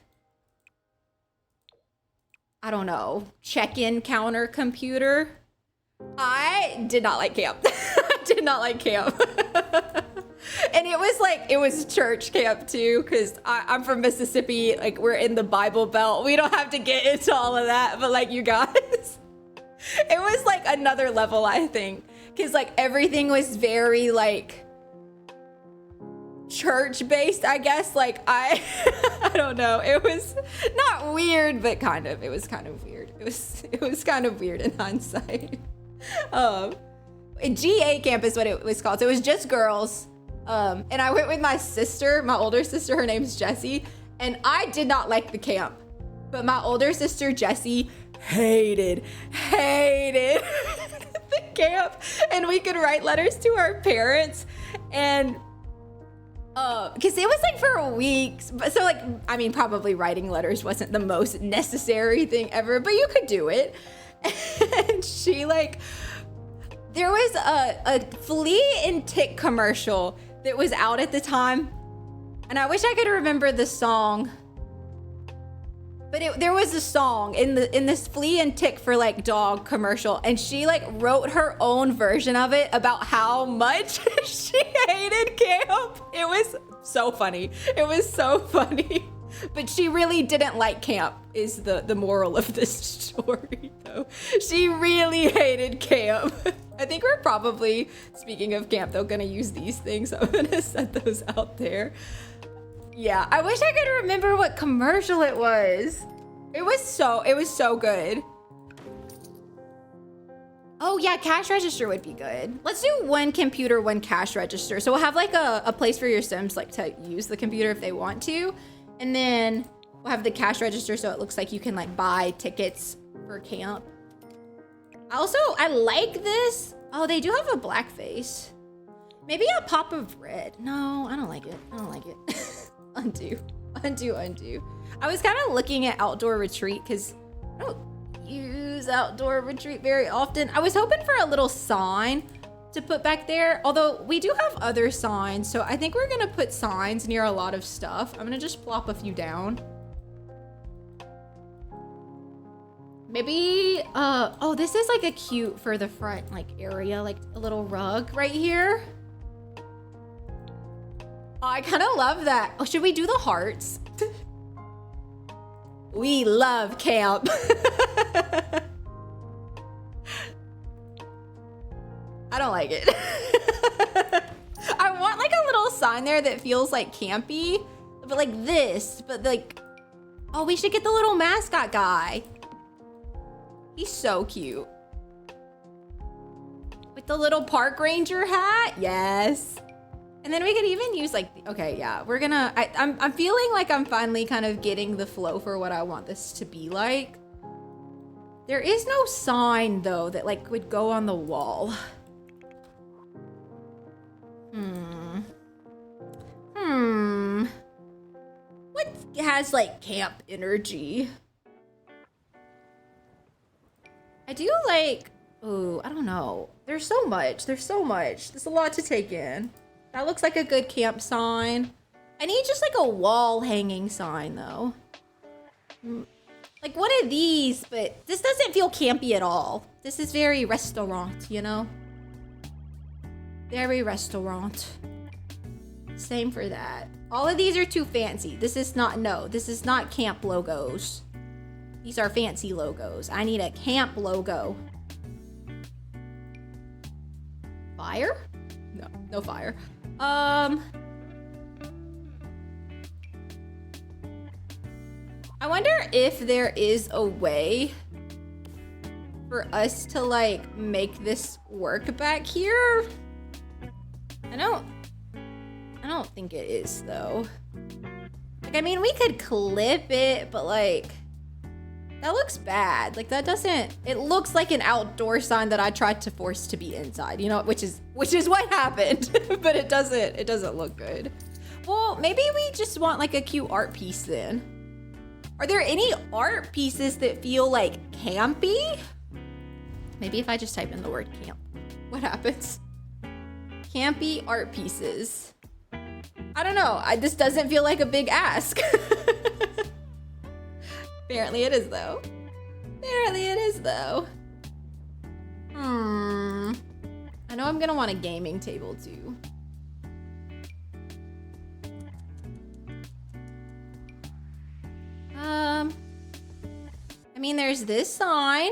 I don't know, check-in counter computer. I did not like camp. I did not like camp. And it was church camp too, because I'm from Mississippi. Like, we're in the Bible Belt. We don't have to get into all of that, but like, you guys, it was like another level, I think, because like everything was very like church-based, I guess. Like I don't know. It was not weird, but kind of. It was kind of weird. It was kind of weird in hindsight. GA camp is what it was called. So it was just girls. And I went with my sister, my older sister. Her name's Jessie, and I did not like the camp, but my older sister Jessie hated the camp, and we could write letters to our parents, and because it was like for weeks. But so like, I mean, probably writing letters wasn't the most necessary thing ever, but you could do it. And she like, there was a flea and tick commercial that was out at the time, and I wish I could remember the song, but there was a song in this flea and tick for like dog commercial, and she like wrote her own version of it about how much she hated camp. It was so funny. It was so funny. But she really didn't like camp is the moral of this story though. She really hated camp. I think we're probably, speaking of camp though, gonna use these things. I'm gonna set those out there. Yeah, I wish I could remember what commercial it was. It was so good. Oh yeah, cash register would be good. Let's do one computer, one cash register. So we'll have like a place for your Sims like to use the computer if they want to. And then we'll have the cash register so it looks like you can like buy tickets for camp. Also, I like this. Oh, they do have a black face. Maybe a pop of red. No, I don't like it. I don't like it. Undo. I was kind of looking at outdoor retreat because I don't use outdoor retreat very often. I was hoping for a little sign to put back there, although we do have other signs, so I think we're gonna put signs near a lot of stuff. I'm gonna just plop a few down. Maybe, oh, this is like a cute for the front like area, like a little rug right here. Oh, I kind of love that. Oh, should we do the hearts? We love camp. I don't like it. I want like a little sign there that feels like campy, but like this, but like, oh, we should get the little mascot guy. He's so cute. With the little park ranger hat, yes. And then we could even use like, okay, yeah, we're gonna, I'm feeling like I'm finally kind of getting the flow for what I want this to be like. There is no sign though that like would go on the wall. What has like camp energy? I do like, oh, I don't know. There's so much. There's a lot to take in. That looks like a good camp sign. I need just like a wall hanging sign though. Like one of these, but this doesn't feel campy at all. This is very restaurant, you know? Very restaurant. Same for that. All of these are too fancy. This is not camp logos. These are fancy logos. I need a camp logo. Fire? No, no fire. I wonder if there is a way for us to like make this work back here. I don't think it is though. Like, I mean, we could clip it, but like, that looks bad. Like that doesn't, it looks like an outdoor sign that I tried to force to be inside, you know, which is what happened, but it doesn't look good. Well, maybe we just want like a cute art piece then. Are there any art pieces that feel like campy? Maybe if I just type in the word camp, what happens? Campy art pieces. I don't know. This doesn't feel like a big ask. Apparently it is though. I know I'm gonna want a gaming table too. I mean, there's this sign.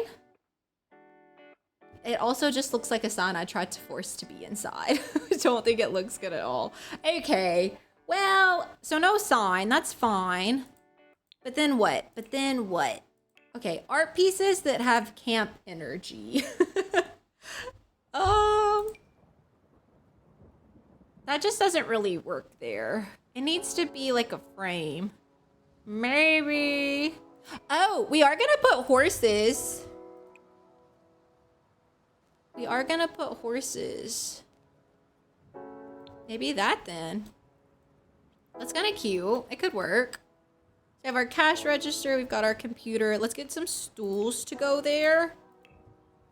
It also just looks like a sign I tried to force to be inside. I don't think it looks good at all. Okay, well, so no sign, that's fine. But then what? Okay, art pieces that have camp energy. That just doesn't really work there. It needs to be like a frame. Maybe. Oh, we are gonna put horses. Maybe that then. That's kind of cute. It could work. We have our cash register. We've got our computer. Let's get some stools to go there.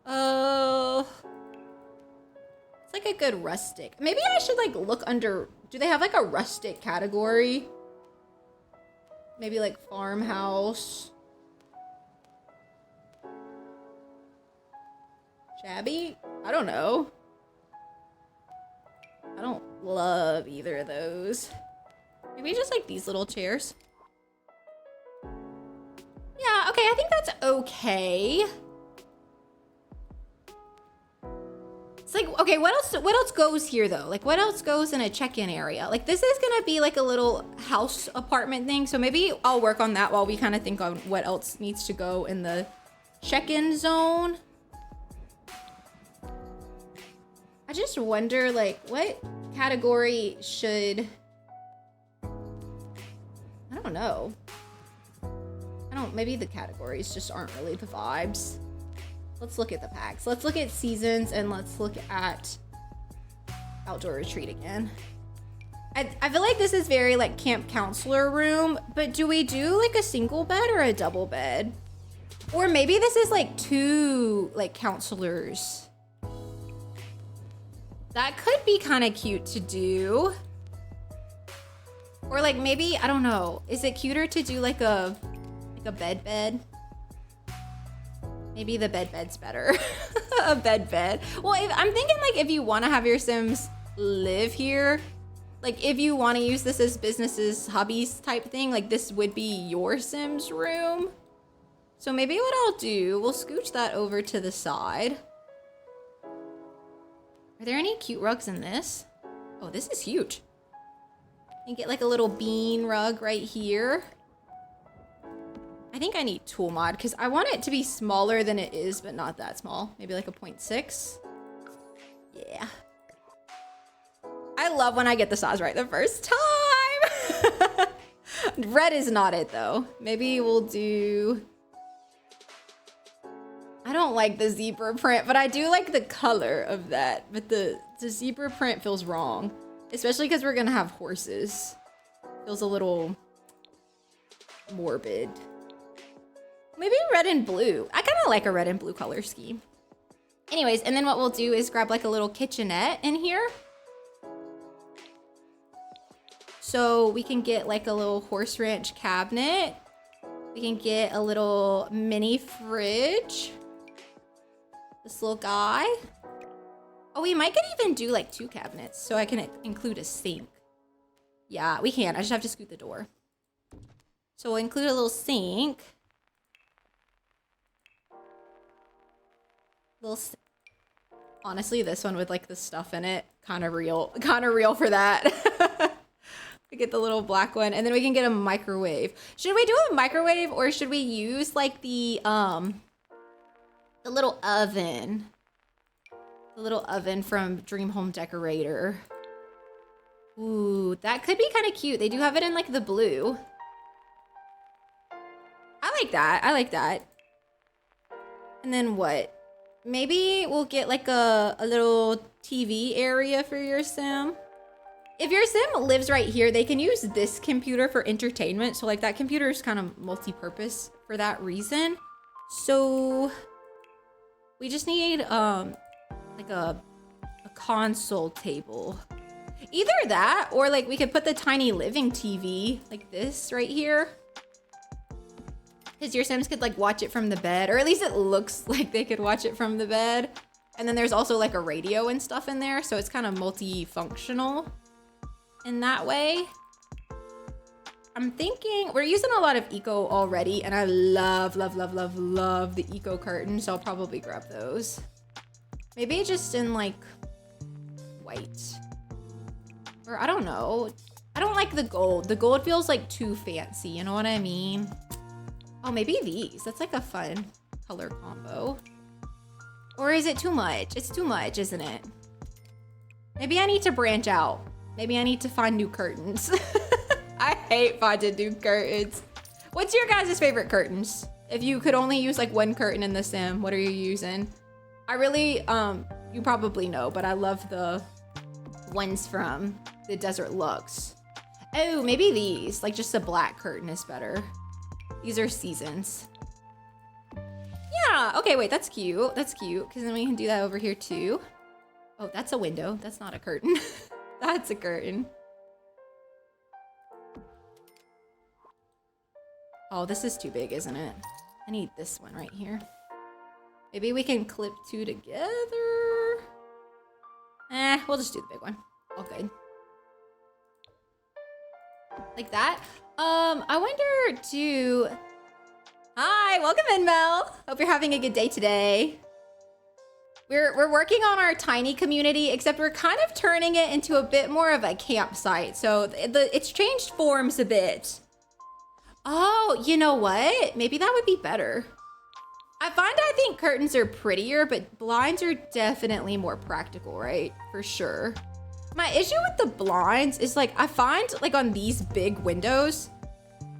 It's like a good rustic. Maybe I should like look under. Do they have like a rustic category? Maybe like farmhouse. Shabby? I don't know. I don't love either of those. Maybe just like these little chairs. that's okay. It's like, okay, what else goes here though? Like what else goes in a check-in area? Like this is gonna be like a little house apartment thing. So maybe I'll work on that while we kind of think on what else needs to go in the check-in zone. I just wonder like what category should, I don't know. Maybe the categories just aren't really the vibes. Let's look at the packs. Let's look at seasons and let's look at outdoor retreat again. I feel like this is very like camp counselor room, but do we do like a single bed or a double bed? Or maybe this is like 2 like counselors. That could be kind of cute to do. Or like maybe, I don't know. Is it cuter to do like a bed? Maybe the bed's better. A bed. Well, I'm thinking like if you want to have your Sims live here, like if you want to use this as businesses, hobbies type thing, like this would be your Sims room. So maybe what I'll do, we'll scooch that over to the side. Are there any cute rugs in this? Oh, this is huge. You get like a little bean rug right here. I think I need tool mod because I want it to be smaller than it is, but not that small. Maybe like a 0.6. Yeah. I love when I get the size right the first time. Red is not it though. Maybe we'll do... I don't like the zebra print, but I do like the color of that. But the zebra print feels wrong, especially because we're gonna have horses. Feels a little morbid. Maybe red and blue. I kind of like a red and blue color scheme. Anyways, and then what we'll do is grab like a little kitchenette in here. So we can get like a little horse ranch cabinet. We can get a little mini fridge. This little guy. Oh, we might could even do like 2 cabinets so I can include a sink. Yeah, we can. I just have to scoot the door. So we'll include a little sink. Honestly, this one with like the stuff in it, kind of real for that. We get the little black one, and then we can get a microwave. Should we do a microwave or should we use like the little oven? The little oven from Dream Home Decorator. Ooh, that could be kind of cute. They do have it in like the blue. I like that. And then what? Maybe we'll get like a little TV area for your Sim. If your Sim lives right here, they can use this computer for entertainment. So like that computer is kind of multi-purpose for that reason. So we just need like a console table. Either that or like we could put the tiny living TV like this right here. Because your Sims could like watch it from the bed, or at least it looks like they could watch it from the bed. And then there's also like a radio and stuff in there, so it's kind of multifunctional in that way. I'm thinking we're using a lot of eco already, and I love the eco curtains, so I'll probably grab those. Maybe just in like white, or I don't know. I don't like the gold. The gold feels like too fancy, you know what I mean? Oh, maybe these. That's like a fun color combo. Or is it too much? It's too much, isn't it? Maybe I need to branch out. Maybe I need to find new curtains. I hate finding new curtains. What's your guys' favorite curtains? If you could only use like one curtain in the Sim, what are you using? I really, you probably know, but I love the ones from the Desert Lux. Oh, maybe these. Like just a black curtain is better. These are seasons. Yeah, okay, wait, that's cute. That's cute, because then we can do that over here too. Oh, that's a window. That's not a curtain. That's a curtain. Oh, this is too big, isn't it? I need this one right here. Maybe we can clip 2 together. We'll just do the big one. All good. Like that. I wonder, Hi, welcome in, Mel. Hope you're having a good day today. We're working on our tiny community, except we're kind of turning it into a bit more of a campsite. So it's changed forms a bit. Oh, you know what? Maybe that would be better. I think curtains are prettier, but blinds are definitely more practical, right? For sure. My issue with the blinds is like, I find like on these big windows,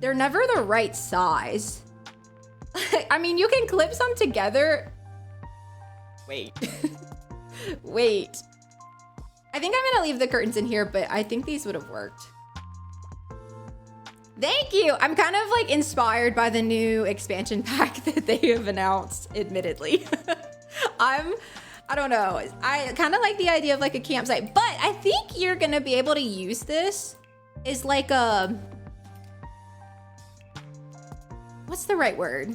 they're never the right size. I mean, you can clip some together. Wait. Wait. I think I'm gonna leave the curtains in here, but I think these would have worked. Thank you. I'm kind of like inspired by the new expansion pack that they have announced, admittedly. I don't know. I kind of like the idea of like a campsite, but I think you're gonna be able to use this as like a, what's the right word?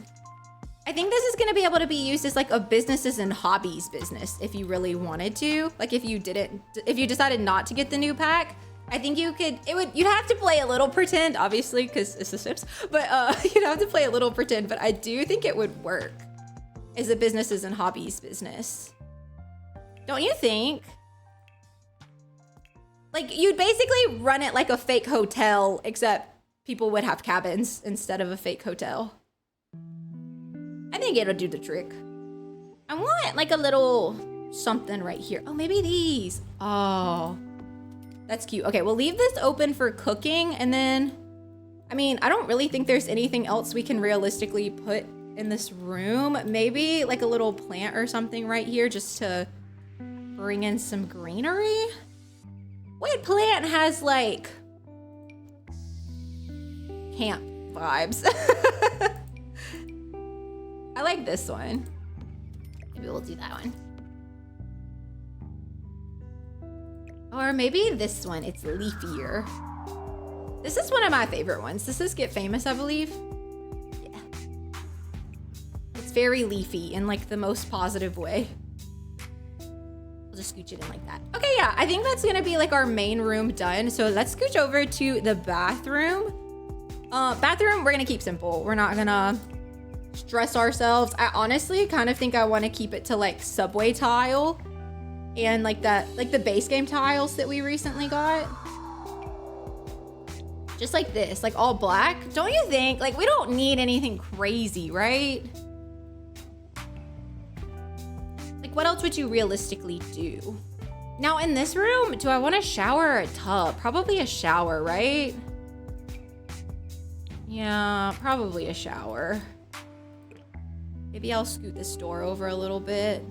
I think this is gonna be able to be used as like a businesses and hobbies business if you really wanted to. Like if you decided not to get the new pack, I think you'd have to play a little pretend, obviously, because it's the Sims, but you'd have to play a little pretend, but I do think it would work as a businesses and hobbies business. Don't you think? Like you'd basically run it like a fake hotel, except people would have cabins instead of a fake hotel. I think it'll do the trick. I want like a little something right here. Oh, maybe these. Oh, that's cute. Okay, we'll leave this open for cooking. And then, I mean, I don't really think there's anything else we can realistically put in this room. Maybe like a little plant or something right here just to bring in some greenery. What plant has like camp vibes? I like this one. Maybe we'll do that one. Or maybe this one, it's leafier. This is one of my favorite ones. This is Get Famous, I believe. Yeah. It's very leafy in like the most positive way. We'll just scooch it in like that. Okay, yeah, I think that's gonna be like our main room done. So let's scooch over to the bathroom. Bathroom, we're gonna keep simple. We're not gonna stress ourselves. I honestly kind of think I want to keep it to like subway tile and like that, like the base game tiles that we recently got. Just like this, like all black. Don't you think? Like we don't need anything crazy, right? Like what else would you realistically do? Now in this room, do I want a shower or a tub? Probably a shower, right? Yeah, probably a shower. Maybe I'll scoot this door over a little bit.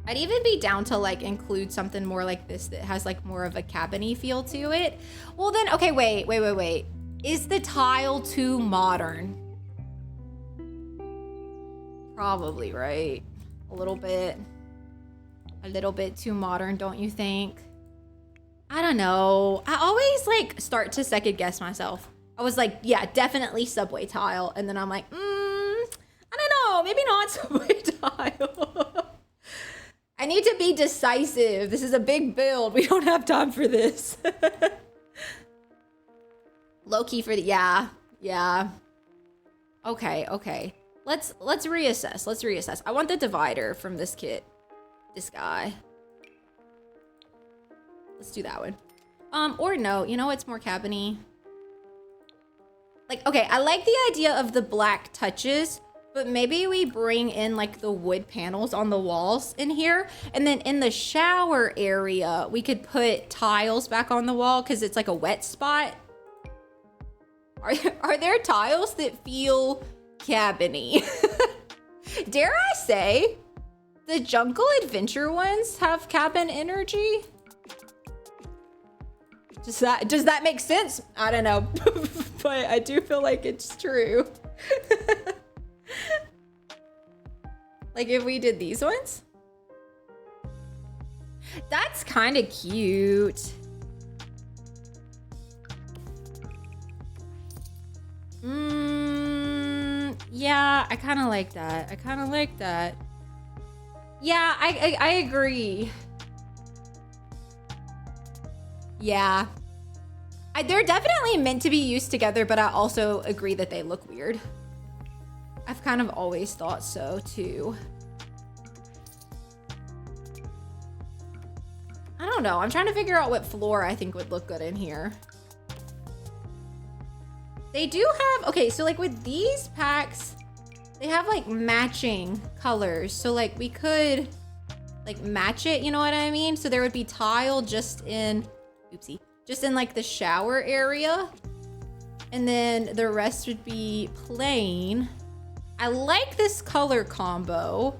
I'd even be down to like include something more like this that has like more of a cabin-y feel to it. Well then, okay, wait. Is the tile too modern? Probably, right? A little bit too modern, don't you think? I don't know. I always like start to second guess myself. I was like, yeah, definitely subway tile. And then I'm like, I don't know, maybe not subway tile. I need to be decisive. This is a big build. We don't have time for this. Low key for the, yeah. Okay. Let's reassess. I want the divider from this kit. This guy. Let's do that one. Or no, you know what's more cabin-y? Like, okay, I like the idea of the black touches, but maybe we bring in like the wood panels on the walls in here. And then in the shower area, we could put tiles back on the wall because it's like a wet spot. Are there tiles that feel cabin-y? Dare I say, the Jungle Adventure ones have cabin energy? Does that make sense? I don't know, but I do feel like it's true. Like if we did these ones? That's kind of cute. Yeah, I kind of like that. Yeah, I agree. Yeah. They're definitely meant to be used together, but I also agree that they look weird. I've kind of always thought so too. I don't know. I'm trying to figure out what floor I think would look good in here. They do have, okay, so like with these packs, they have like matching colors. So like we could like match it, you know what I mean? So there would be tile just in, oopsie, just in like the shower area. And then the rest would be plain. I like this color combo.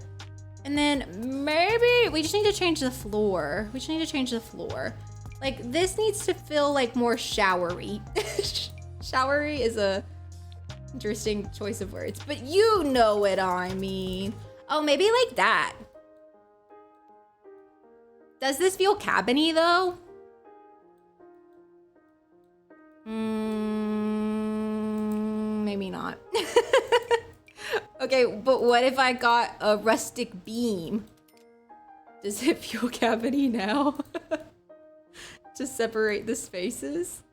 And then maybe we just need to change the floor. We just need to change the floor. Like this needs to feel like more showery. Showery is a interesting choice of words, but you know what I mean. Oh, maybe like that. Does this feel cabiny though? Maybe not. Okay, but what if I got a rustic beam? Does it feel cabiny now? To separate the spaces?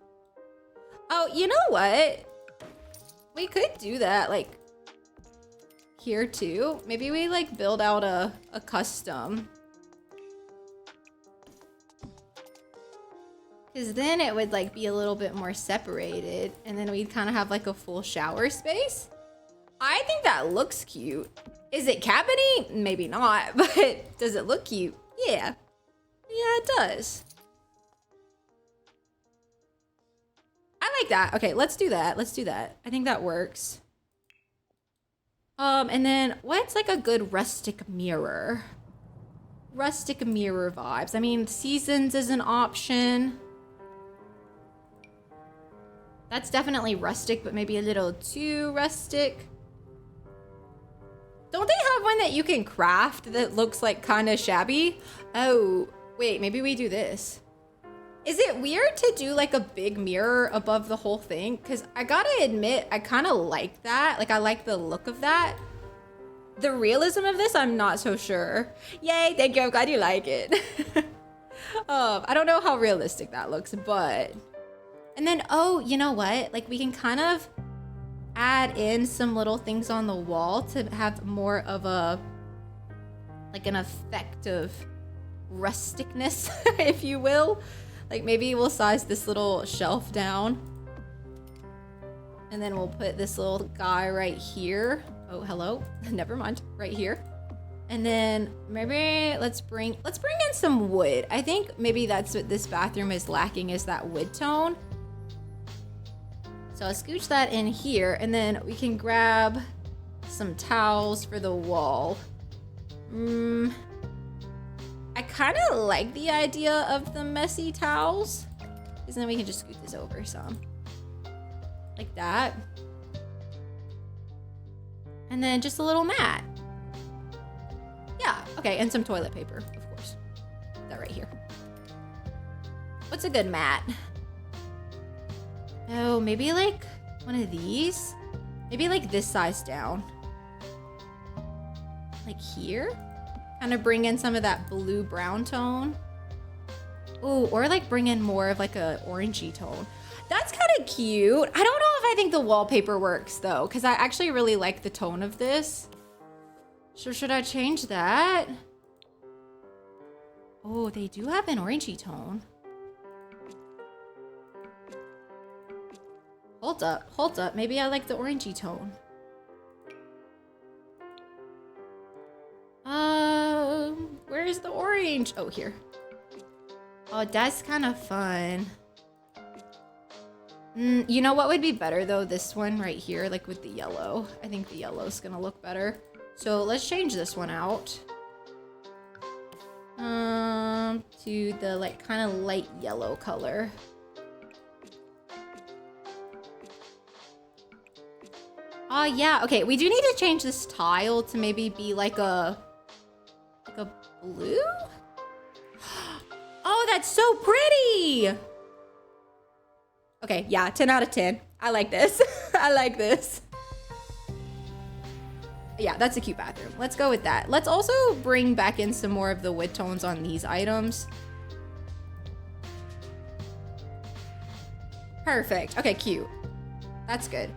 Oh, you know what? We could do that, like, here too. Maybe we, like, build out a custom. Because then it would, like, be a little bit more separated. And then we'd kind of have, like, a full shower space. I think that looks cute. Is it cabiny? Maybe not, but does it look cute? Yeah. Yeah, it does. I like that. Okay, let's do that. Let's do that. I think that works. And then what's like a good rustic mirror? Rustic mirror vibes. I mean, seasons is an option. That's definitely rustic, but maybe a little too rustic. Don't they have one that you can craft that looks like kind of shabby? Oh, wait, maybe we do this. Is it weird to do like a big mirror above the whole thing? Because I gotta admit, I kind of like that. Like, I like the look of that. The realism of this, I'm not so sure. Yay, thank you, I'm glad you like it. I don't know how realistic that looks, but... And then, oh, you know what? Like, we can kind of add in some little things on the wall to have more of a, like an effect of rusticness, if you will. Like maybe we'll size this little shelf down. And then we'll put this little guy right here. Oh, hello. Never mind. Right here. And then maybe let's bring in some wood. I think maybe that's what this bathroom is lacking, is that wood tone. So I'll scooch that in here, and then we can grab some towels for the wall. I kind of like the idea of the messy towels, because then we can just scoot this over some. Like that. And then just a little mat. Yeah, okay, and some toilet paper, of course. That right here. What's a good mat? Oh, maybe like one of these? Maybe like this size down. Like here? Kind of bring in some of that blue-brown tone. Ooh, or like bring in more of like a orangey tone. That's kind of cute. I don't know if I think the wallpaper works though, because I actually really like the tone of this. So should I change that? Oh, they do have an orangey tone. Hold up. Maybe I like the orangey tone. Where's the orange? Oh, here. Oh, that's kind of fun. You know what would be better though? This one right here, like with the yellow. I think the yellow is gonna look better. So let's change this one out. To the like kind of light yellow color. Oh yeah, okay, we do need to change this tile to maybe be like a blue? Oh, that's so pretty! Okay, yeah, 10 out of 10. I like this. I like this. Yeah, that's a cute bathroom. Let's go with that. Let's also bring back in some more of the wood tones on these items. Perfect. Okay, cute. That's good.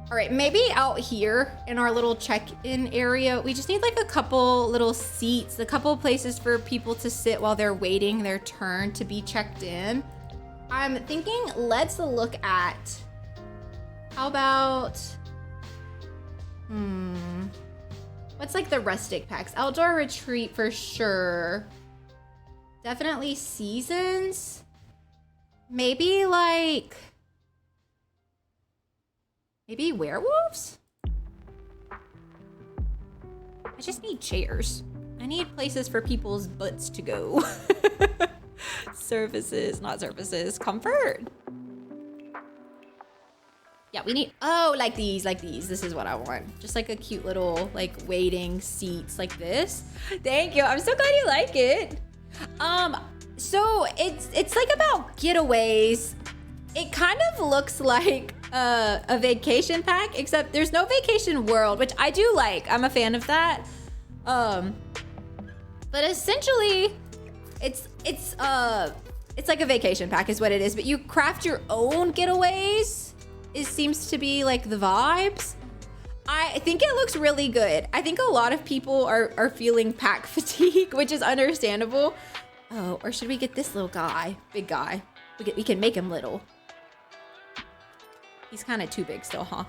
All right, maybe out here in our little check-in area, we just need like a couple little seats, a couple places for people to sit while they're waiting their turn to be checked in. I'm thinking let's look at, how about, what's like the rustic packs? Outdoor retreat for sure. Definitely seasons. Maybe like, maybe werewolves? I just need chairs. I need places for people's butts to go. Surfaces, not surfaces, comfort. Yeah, we need, oh, like these. This is what I want. Just like a cute little like waiting seats like this. Thank you, I'm so glad you like it. So it's like about getaways. It kind of looks like a vacation pack, except there's no vacation world, which I do like. I'm a fan of that. But essentially, it's like a vacation pack is what it is. But you craft your own getaways. It seems to be like the vibes. I think it looks really good. I think a lot of people are feeling pack fatigue, which is understandable. Oh, or should we get this little guy? Big guy. We can make him little. He's kind of too big still, huh?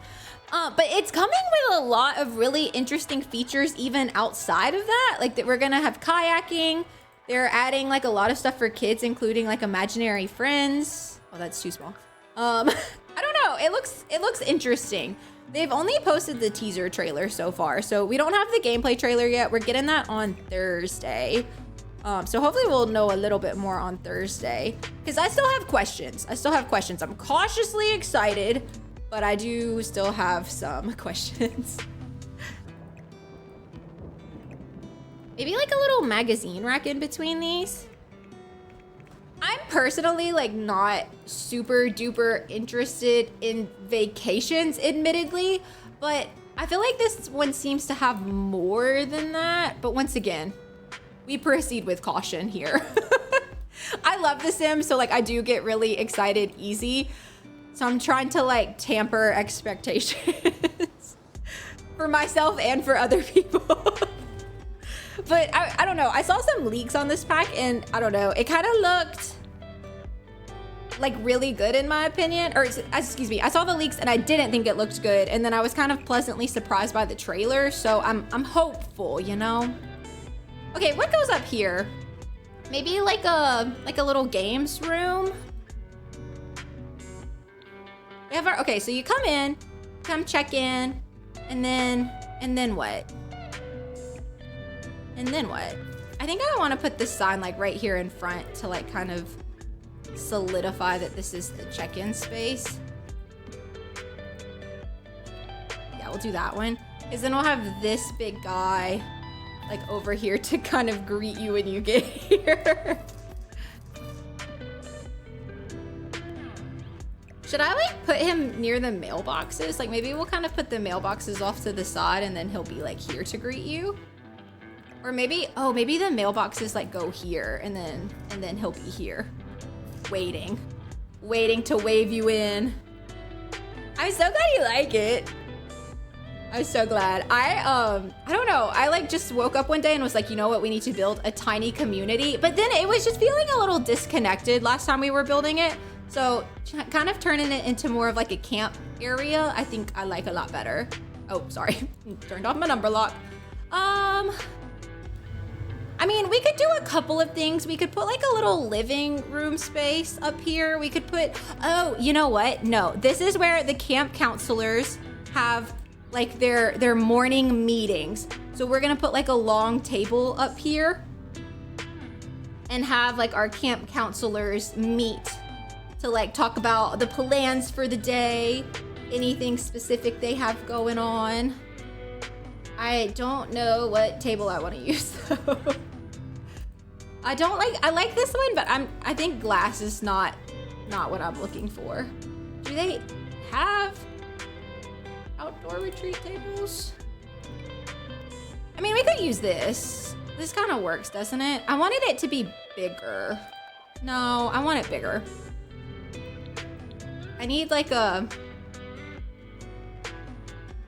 But it's coming with a lot of really interesting features even outside of that. Like that we're gonna have kayaking. They're adding like a lot of stuff for kids, including like imaginary friends. Oh, that's too small. I don't know. It looks interesting. They've only posted the teaser trailer so far, so we don't have the gameplay trailer yet. We're getting that on Thursday. So hopefully we'll know a little bit more on Thursday, because I still have questions. I'm cautiously excited, but I do still have some questions. Maybe like a little magazine rack in between these. I'm personally like not super duper interested in vacations, admittedly, but I feel like this one seems to have more than that. But once again, we proceed with caution here. I love The Sims, so like I do get really excited easy. So I'm trying to like tamper expectations for myself and for other people. But I don't know. I saw some leaks on this pack and I don't know. It kind of looked like really good in my opinion. Or excuse me, I saw the leaks and I didn't think it looked good. And then I was kind of pleasantly surprised by the trailer. So I'm hopeful, you know? Okay, what goes up here? Maybe like a little games room. We have our, okay, so you come in, come check in, and then what? And then what? I think I want to put this sign like right here in front to like kind of solidify that this is the check-in space. Yeah, we'll do that one. Because then we'll have this big guy like over here to kind of greet you when you get here. Should I like put him near the mailboxes? Like maybe we'll kind of put the mailboxes off to the side and then he'll be like here to greet you. Or maybe, oh, maybe the mailboxes like go here and then he'll be here waiting to wave you in. I'm so glad you like it. I'm so glad. I don't know. I like just woke up one day and was like, you know what? We need to build a tiny community. But then it was just feeling a little disconnected last time we were building it. So kind of turning it into more of like a camp area, I think I like a lot better. Oh, sorry. Turned off my number lock. I mean, we could do a couple of things. We could put like a little living room space up here. We could put, oh, you know what? No, this is where the camp counselors have like their morning meetings. So we're gonna put like a long table up here and have like our camp counselors meet to like talk about the plans for the day, anything specific they have going on. I don't know what table I want to use though. I like this one, but I think glass is not what I'm looking for. Do they have outdoor retreat tables? I mean, we could use this. This kind of works, doesn't it? I wanted it to be bigger. No, I want it bigger. I need like a,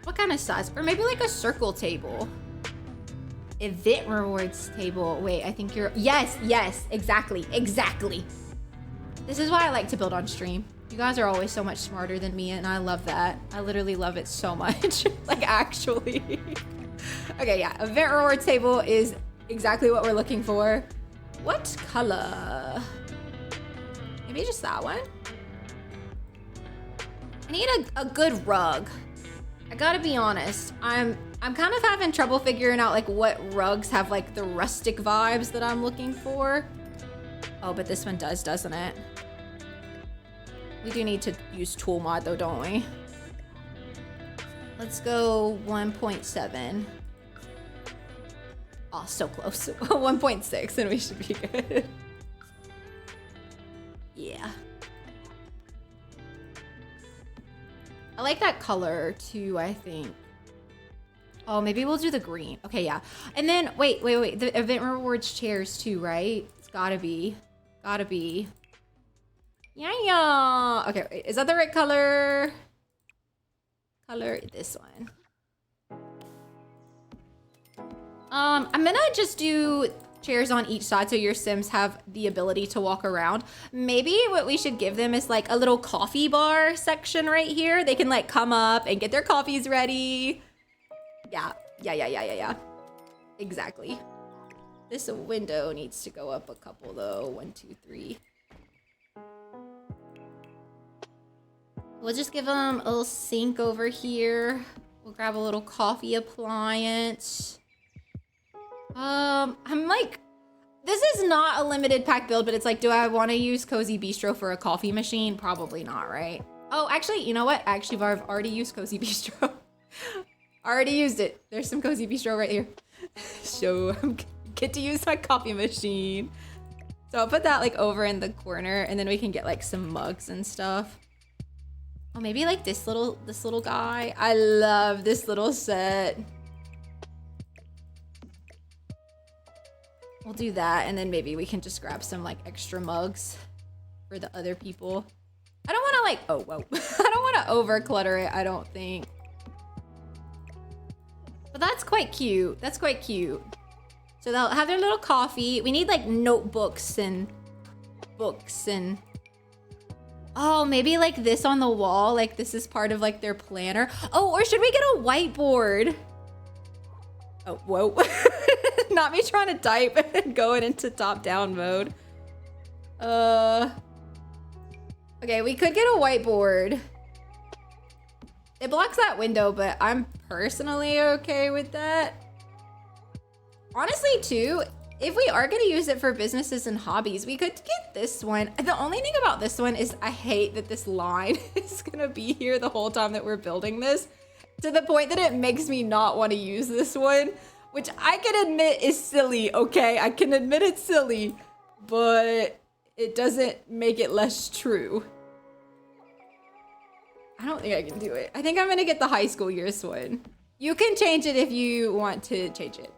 what kind of size? Or maybe like a circle table. Event rewards table. Wait, I think you're, yes, exactly. This is why I like to build on stream. You guys are always so much smarter than me, and I love that. I literally love it so much. Like, actually. Okay, yeah. Event rewards table is exactly what we're looking for. What color? Maybe just that one? I need a good rug. I gotta be honest. I'm kind of having trouble figuring out like what rugs have like the rustic vibes that I'm looking for. Oh, but this one does, doesn't it? We do need to use tool mod though, don't we? Let's go 1.7. Oh, so close. 1.6 and we should be good. Yeah. I like that color too, I think. Oh, maybe we'll do the green. Okay, yeah. And then, wait. The event rewards chairs too, right? It's gotta be. Yeah. Okay, wait. Is that the right color? Color this one. I'm gonna just do chairs on each side so your Sims have the ability to walk around. Maybe what we should give them is like a little coffee bar section right here. They can like come up and get their coffees ready. Yeah. Exactly. This window needs to go up a couple though. 1, 2, 3. We'll just give them a little sink over here. We'll grab a little coffee appliance. I'm like, this is not a limited pack build, but it's like, do I want to use Cozy Bistro for a coffee machine? Probably not, right? Oh, actually, you know what? Actually, I've already used Cozy Bistro. Already used it. There's some Cozy Bistro right here. So I get to use my coffee machine. So I'll put that like over in the corner and then we can get like some mugs and stuff. Oh, maybe like this little guy. I love this little set. We'll do that, and then maybe we can just grab some like extra mugs for the other people. I don't want to like, oh, whoa. I don't want to over clutter it, I don't think. But that's quite cute. That's quite cute. So they'll have their little coffee. We need like notebooks and books and... Oh, maybe like this on the wall. Like this is part of like their planner. Oh, or should we get a whiteboard? Oh, whoa. Not me trying to type and going into top-down mode. Okay, we could get a whiteboard. It blocks that window, but I'm personally okay with that. Honestly, too, if we are gonna use it for businesses and hobbies, we could get this one. The only thing about this one is I hate that this line is gonna be here the whole time that we're building this, to the point that it makes me not want to use this one, which I can admit is silly, okay? I can admit it's silly, but it doesn't make it less true. I don't think I can do it. I think I'm gonna get the high school years one. You can change it if you want to change it.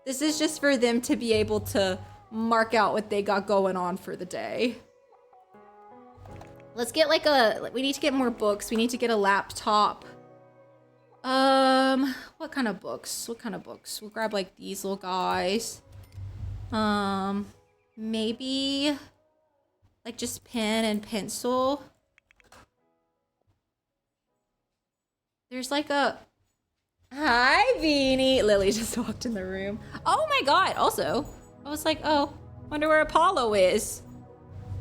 This is just for them to be able to mark out what they got going on for the day. Let's get like we need to get more books. We need to get a laptop. What kind of books? We'll grab like these little guys. Maybe like just pen and pencil. There's like a... Hi, Beanie. Lily just walked in the room. Oh my God. Also, I was like, oh, wonder where Apollo is.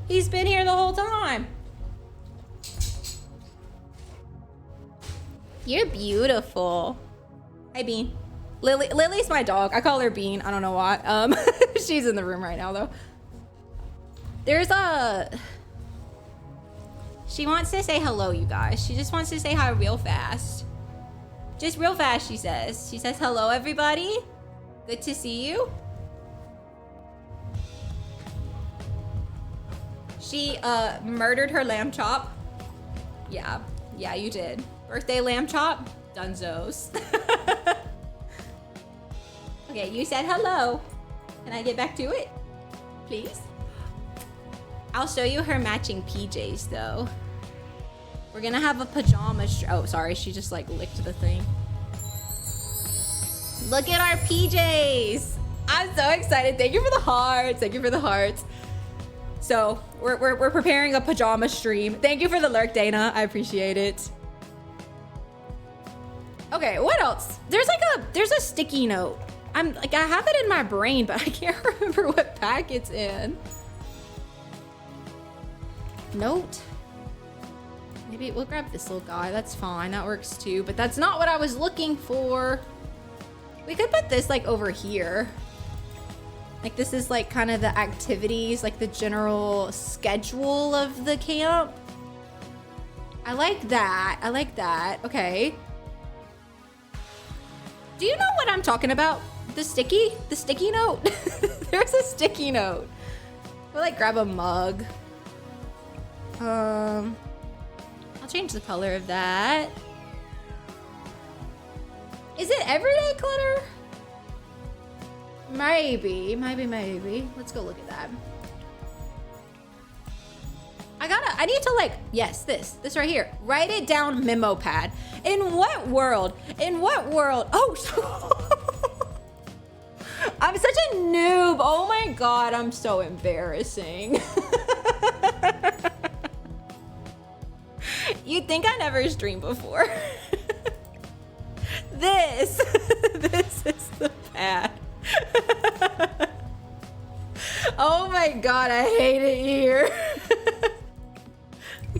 He's been here the whole time. You're beautiful. Hi, Bean. Lily's my dog. I call her Bean. I don't know why. She's in the room right now, though. There's a... She wants to say hello, you guys. She just wants to say hi real fast. Just real fast, she says. She says, hello, everybody. Good to see you. She murdered her lamb chop. Yeah, you did. Birthday lamb chop, dunzos. Okay, you said hello. Can I get back to it, please? I'll show you her matching PJs though. We're gonna have a pajama oh, sorry, she just like licked the thing. Look at our PJs. I'm so excited. Thank you for the hearts. Thank you for the hearts. So we're preparing a pajama stream. Thank you for the lurk, Dana. I appreciate it. Okay, what else? There's a sticky note. I have it in my brain, but I can't remember what pack it's in. Note. Maybe we'll grab this little guy. That's fine. That works too. But that's not what I was looking for. We could put this like over here. Like this is like kind of the activities, like the general schedule of the camp. I like that. I like that. Okay. Do you know what I'm talking about? The sticky note? There's a sticky note. We'll like grab a mug. I'll change the color of that. Is it everyday clutter? Maybe. Let's go look at that. I need to like, yes, this right here. Write it down, memo pad. In what world? Oh, I'm such a noob. Oh my God, I'm so embarrassing. You'd think I never streamed before. This is the pad. Oh my God, I hate it here.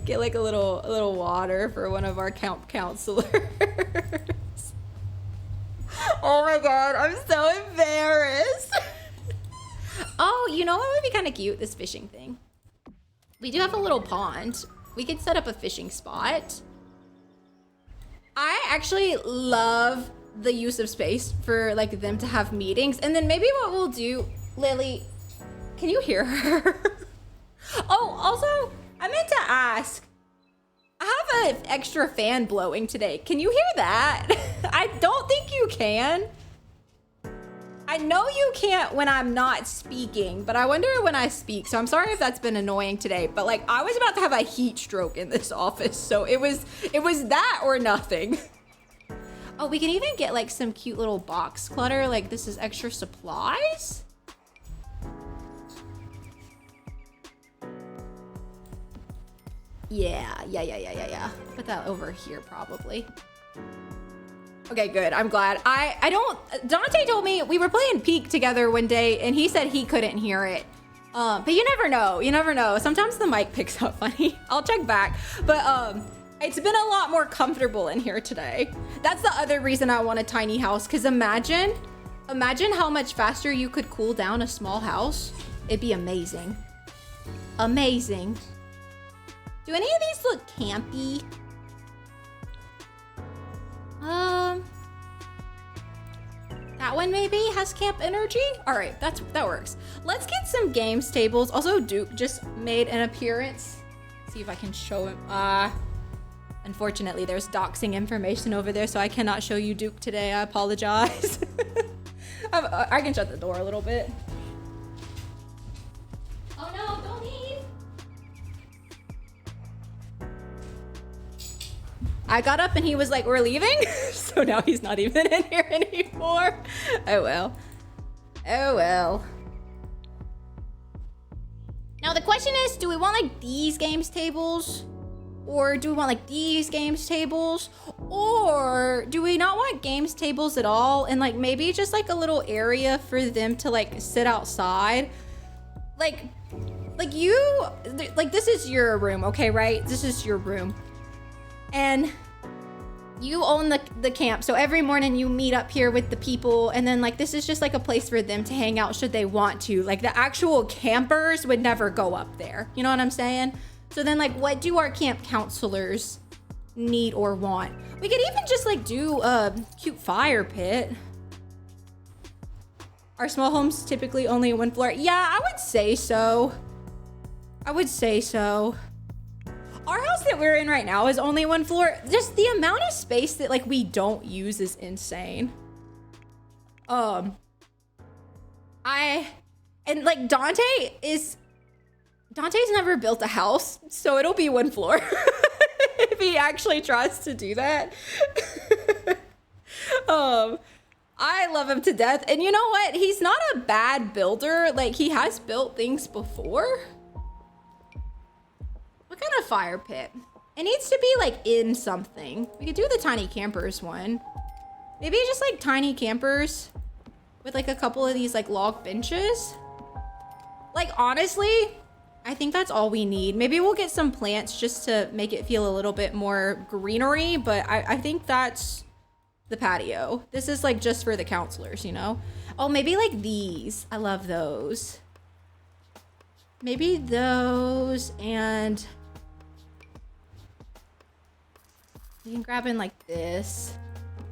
Get like a little water for one of our camp counselors. Oh my God, I'm so embarrassed. Oh, you know what would be kind of cute? This fishing thing. We do have a little pond. We could set up a fishing spot. I actually love the use of space for like them to have meetings. And then maybe what we'll do, Lily, can you hear her? Oh, also, I meant to ask, I have an extra fan blowing today. Can you hear that? I don't think you can. I know you can't when I'm not speaking, but I wonder when I speak. So I'm sorry if that's been annoying today, but like I was about to have a heat stroke in this office. So it was that or nothing. Oh, we can even get like some cute little box clutter. Like this is extra supplies. Yeah. Put that over here probably. Okay, good. I'm glad. Dante told me we were playing Peak together one day and he said he couldn't hear it. But you never know. Sometimes the mic picks up funny. I'll check back. But it's been a lot more comfortable in here today. That's the other reason I want a tiny house. Cause imagine how much faster you could cool down a small house. It'd be amazing. Amazing. Do any of these look campy? That one maybe has camp energy. All right, that works. Let's get some games tables. Also, Duke just made an appearance. See if I can show him. Unfortunately, there's doxing information over there, so I cannot show you Duke today. I apologize. I can shut the door a little bit. Oh no, don't leave. I got up and he was like, we're leaving? So now he's not even in here anymore. Oh well. Now the question is, do we want like these games tables? Or do we want like these games tables? Or do we not want games tables at all? And like maybe just like a little area for them to like sit outside. Like this is your room, okay, right? This is your room. And you own the camp. So every morning you meet up here with the people. And then like, this is just like a place for them to hang out should they want to. Like the actual campers would never go up there. You know what I'm saying? So then like, what do our camp counselors need or want? We could even just like do a cute fire pit. Are small homes typically only one floor? Yeah, I would say so. Our house that we're in right now is only one floor. Just the amount of space that like we don't use is insane. And like Dante's never built a house, so it'll be one floor. if he actually tries to do that. I love him to death. And you know what? He's not a bad builder. Like, he has built things before. What kind of fire pit? It needs to be like in something. We could do the tiny campers one. Maybe just like tiny campers with like a couple of these like log benches. Like, honestly, I think that's all we need. Maybe we'll get some plants just to make it feel a little bit more greenery, but I think that's the patio. This is like just for the counselors, you know? Oh, maybe like these. I love those. Maybe those, and you can grab in like this.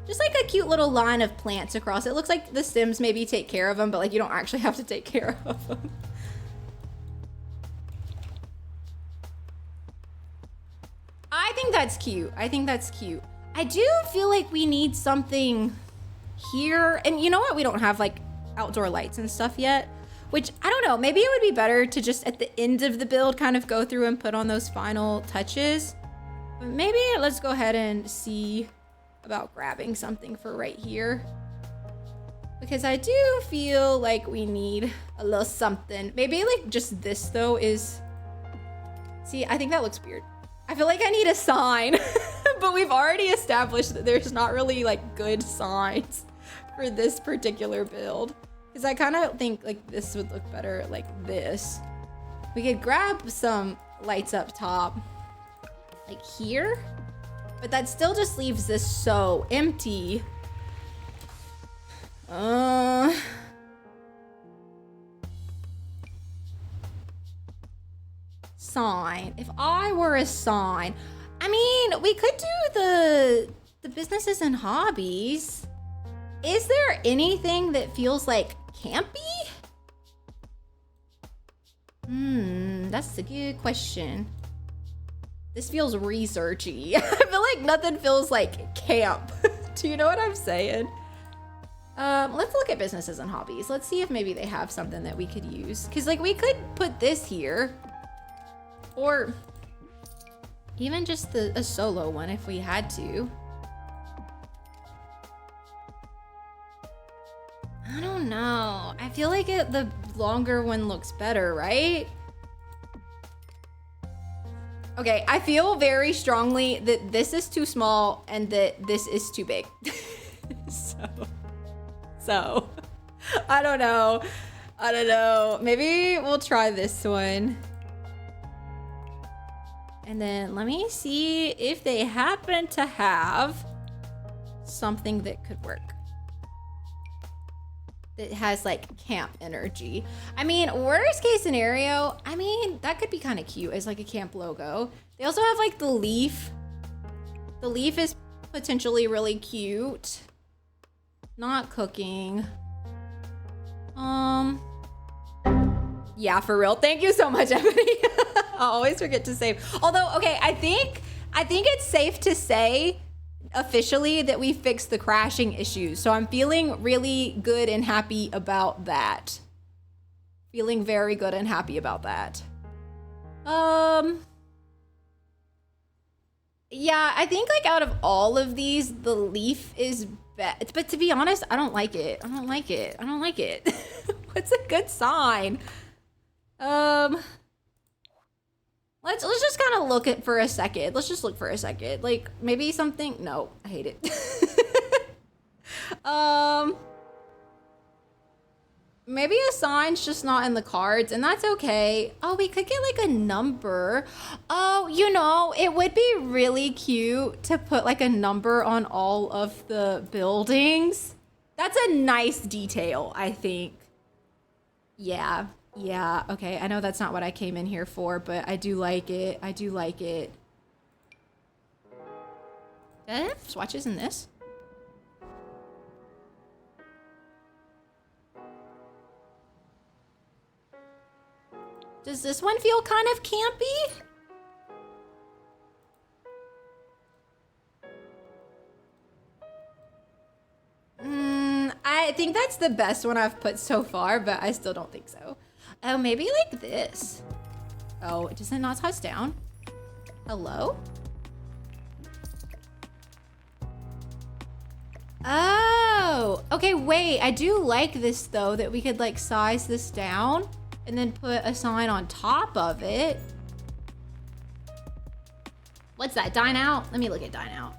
Just like a cute little line of plants across. It looks like the Sims maybe take care of them, but like you don't actually have to take care of them. I think that's cute. I think that's cute. I do feel like we need something here. And you know what? We don't have like outdoor lights and stuff yet, which I don't know. Maybe it would be better to just at the end of the build kind of go through and put on those final touches. But maybe let's go ahead and see about grabbing something for right here. Because I do feel like we need a little something. Maybe like just this though is, see, I think that looks weird. I feel like I need a sign, but we've already established that there's not really like good signs for this particular build. Because I kind of think like this would look better like this. We could grab some lights up top, like here, but that still just leaves this so empty. Sign. If I were a sign, I mean, we could do the businesses and hobbies. Is there anything that feels like campy? That's a good question. This feels researchy. I feel like nothing feels like camp. Do you know what I'm saying? Let's look at businesses and hobbies. Let's see if maybe they have something that we could use. Because like we could put this here. Or even just a solo one if we had to. I don't know. I feel like the longer one looks better, right? Okay, I feel very strongly that this is too small and that this is too big. So, I don't know. I don't know. Maybe we'll try this one. And then let me see if they happen to have something that could work. That has like camp energy. I mean, worst case scenario, I mean, that could be kind of cute as like a camp logo. They also have like the leaf. The leaf is potentially really cute. Not cooking. Yeah, for real. Thank you so much, Ebony. I always forget to save. Although, okay, I think it's safe to say officially that we fixed the crashing issues. So I'm feeling really good and happy about that. Feeling very good and happy about that. Yeah, I think like out of all of these, the leaf is best. But to be honest, I don't like it. I don't like it. I don't like it. What's a good sign? Let's just kind of look at for a second. Let's just look for a second. Like maybe something. No, I hate it. Maybe a sign's just not in the cards, and that's okay. Oh, we could get like a number. Oh, you know, it would be really cute to put like a number on all of the buildings. That's a nice detail, I think. Yeah. Yeah, okay. I know that's not what I came in here for, but I do like it. I do like it. Do I have swatches in this? Does this one feel kind of campy? I think that's the best one I've put so far, but I still don't think so. Oh, maybe like this. Oh, does it not touch down? Hello? Okay, wait, I do like this though, that we could like size this down and then put a sign on top of it. What's that, dine out? Let me look at dine out.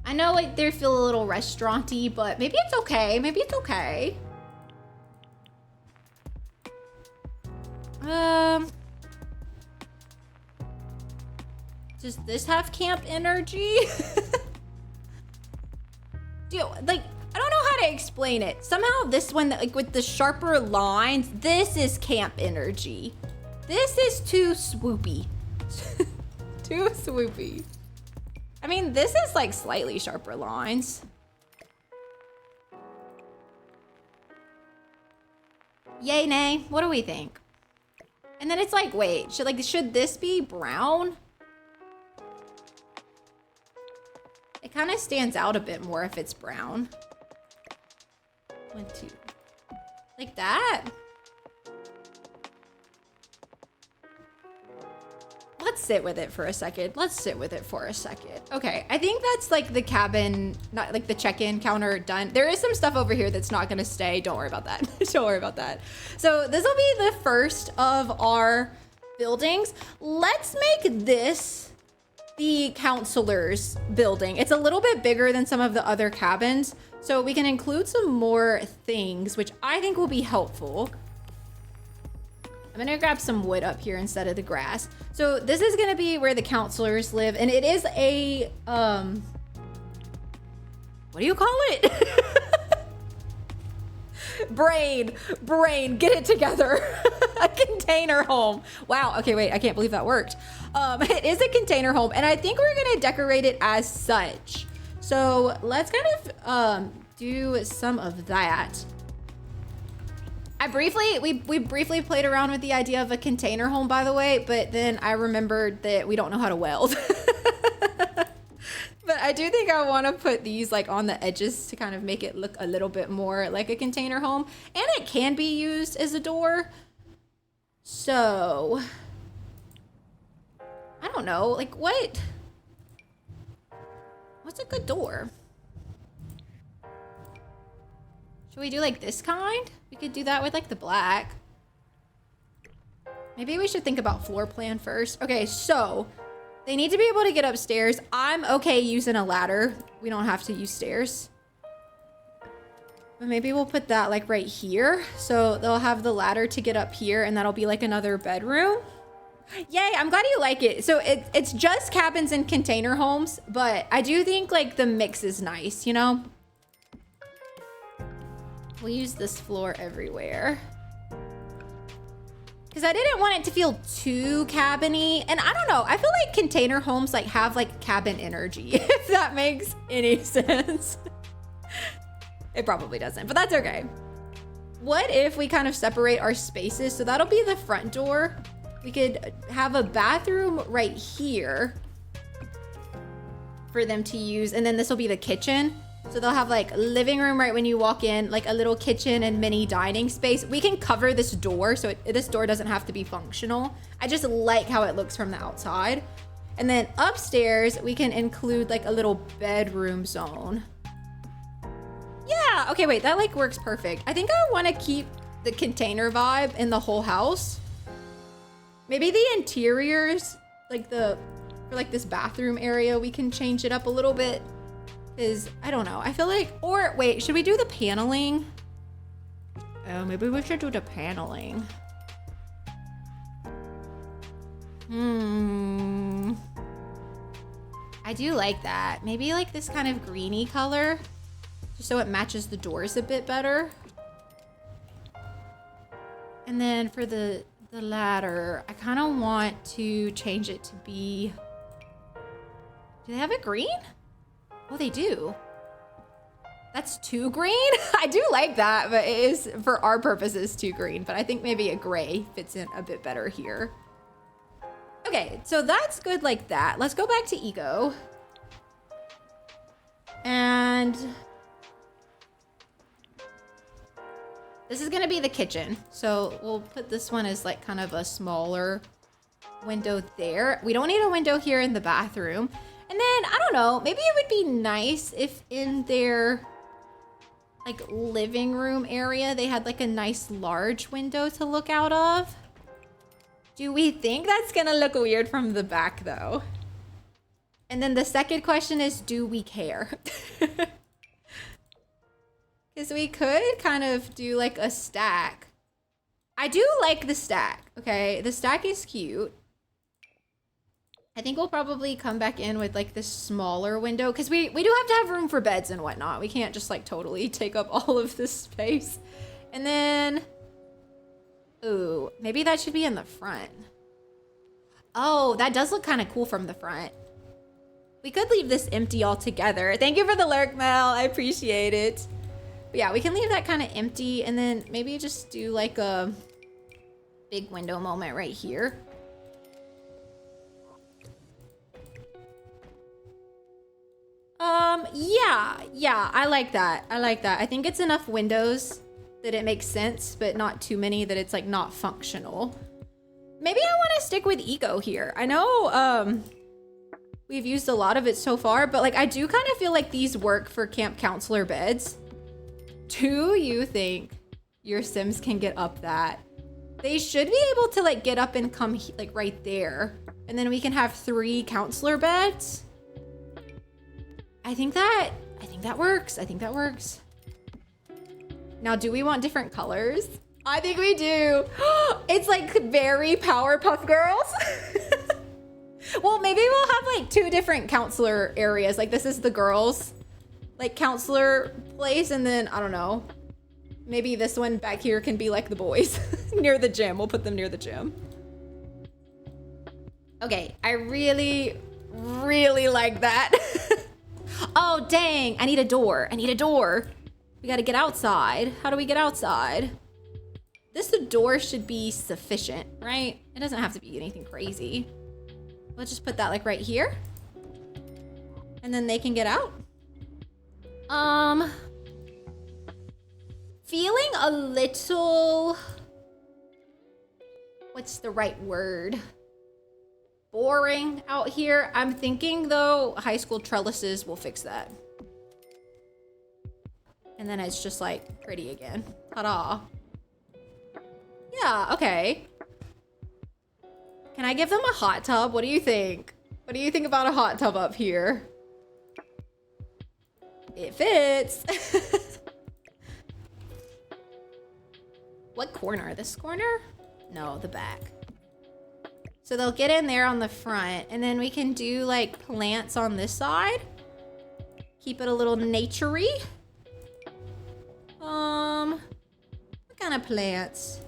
I know like they feel a little restaurant-y, but maybe it's okay. Maybe it's okay. Does this have camp energy? Dude, like, I don't know how to explain it. Somehow this one, like with the sharper lines, this is camp energy. This is too swoopy. Too swoopy. I mean, this is like slightly sharper lines. Yay, nay, what do we think? And then it's like, wait, should this be brown? It kind of stands out a bit more if it's brown. 1, 2. Like that? Let's sit with it for a second. Let's sit with it for a second. Okay, I think that's like the cabin, not like the check-in counter done. There is some stuff over here that's not gonna stay. Don't worry about that. Don't worry about that. So this will be the first of our buildings. Let's make this the counselor's building. It's a little bit bigger than some of the other cabins, so we can include some more things, which I think will be helpful. I'm gonna grab some wood up here instead of the grass. So this is gonna be where the counselors live, and it is a, what do you call it? Brain, get it together. A container home. Wow, okay, wait, I can't believe that worked. It is a container home, and I think we're gonna decorate it as such. So let's kind of do some of that. We briefly played around with the idea of a container home, by the way, but then I remembered that we don't know how to weld. But I do think I want to put these like on the edges to kind of make it look a little bit more like a container home, and it can be used as a door. So I don't know, like what's a good door? Should we do like this kind? We could do that with like the black. Maybe we should think about floor plan first. Okay, so they need to be able to get upstairs. I'm okay using a ladder. We don't have to use stairs. But maybe we'll put that like right here. So they'll have the ladder to get up here, and that'll be like another bedroom. Yay, I'm glad you like it. So it's just cabins and container homes, but I do think like the mix is nice, you know? We'll use this floor everywhere. Because I didn't want it to feel too cabin-y. And I don't know, I feel like container homes like have like cabin energy, if that makes any sense. It probably doesn't, but that's okay. What if we kind of separate our spaces? So that'll be the front door. We could have a bathroom right here for them to use. And then this will be the kitchen. So they'll have like living room right when you walk in, like a little kitchen and mini dining space. We can cover this door, so this door doesn't have to be functional. I just like how it looks from the outside. And then upstairs, we can include like a little bedroom zone. Yeah, okay, wait, that like works perfect. I think I want to keep the container vibe in the whole house. Maybe the interiors, like for like this bathroom area, we can change it up a little bit. Is I don't know, I feel like, or wait, should we do the paneling? Oh, maybe we should do the paneling. I do like that. Maybe like this kind of greeny color, just so it matches the doors a bit better. And then for the ladder, I kind of want to change it to be, do they have it green? Oh, they do. That's too green? I do like that, but it is, for our purposes, too green. But I think maybe a gray fits in a bit better here. Okay, so that's good like that. Let's go back to Ego. And this is gonna be the kitchen. So we'll put this one as like kind of a smaller window there. We don't need a window here in the bathroom. And then, I don't know, maybe it would be nice if in their like living room area, they had like a nice large window to look out of. Do we think that's gonna look weird from the back though? And then the second question is, do we care? Because we could kind of do like a stack. I do like the stack, okay? The stack is cute. I think we'll probably come back in with like this smaller window because we do have to have room for beds and whatnot. We can't just like totally take up all of this space. And then, ooh, maybe that should be in the front. Oh, that does look kind of cool from the front. We could leave this empty altogether. Thank you for the lurk, Mel. I appreciate it. But yeah, we can leave that kind of empty and then maybe just do like a big window moment right here. Yeah, I like that. I like that. I think it's enough windows that it makes sense, but not too many that it's like not functional. Maybe I want to stick with eco here. I know we've used a lot of it so far, but like I do kind of feel like these work for camp counselor beds. Do you think your Sims can get up that? They should be able to like get up and come like right there. And then we can have 3 counselor beds. I think that works. I think that works. Now, do we want different colors? I think we do. It's like very Powerpuff Girls. Well, maybe we'll have like 2 different counselor areas. Like this is the girls like counselor place. And then I don't know, maybe this one back here can be like the boys near the gym. We'll put them near the gym. Okay. I really, really like that. Oh, dang. I need a door. I need a door. We got to get outside. How do we get outside? This door should be sufficient, right? It doesn't have to be anything crazy. Let's just put that like right here. And then they can get out. Feeling a little, what's the right word? Boring out here. I'm thinking though, high school trellises will fix that. And then it's just like pretty again. Ta-da. Yeah, okay. Can I give them a hot tub? What do you think? What do you think about a hot tub up here? It fits. What corner? This corner? No, the back. So they'll get in there on the front and then we can do like plants on this side. Keep it a little naturey. What kind of plants?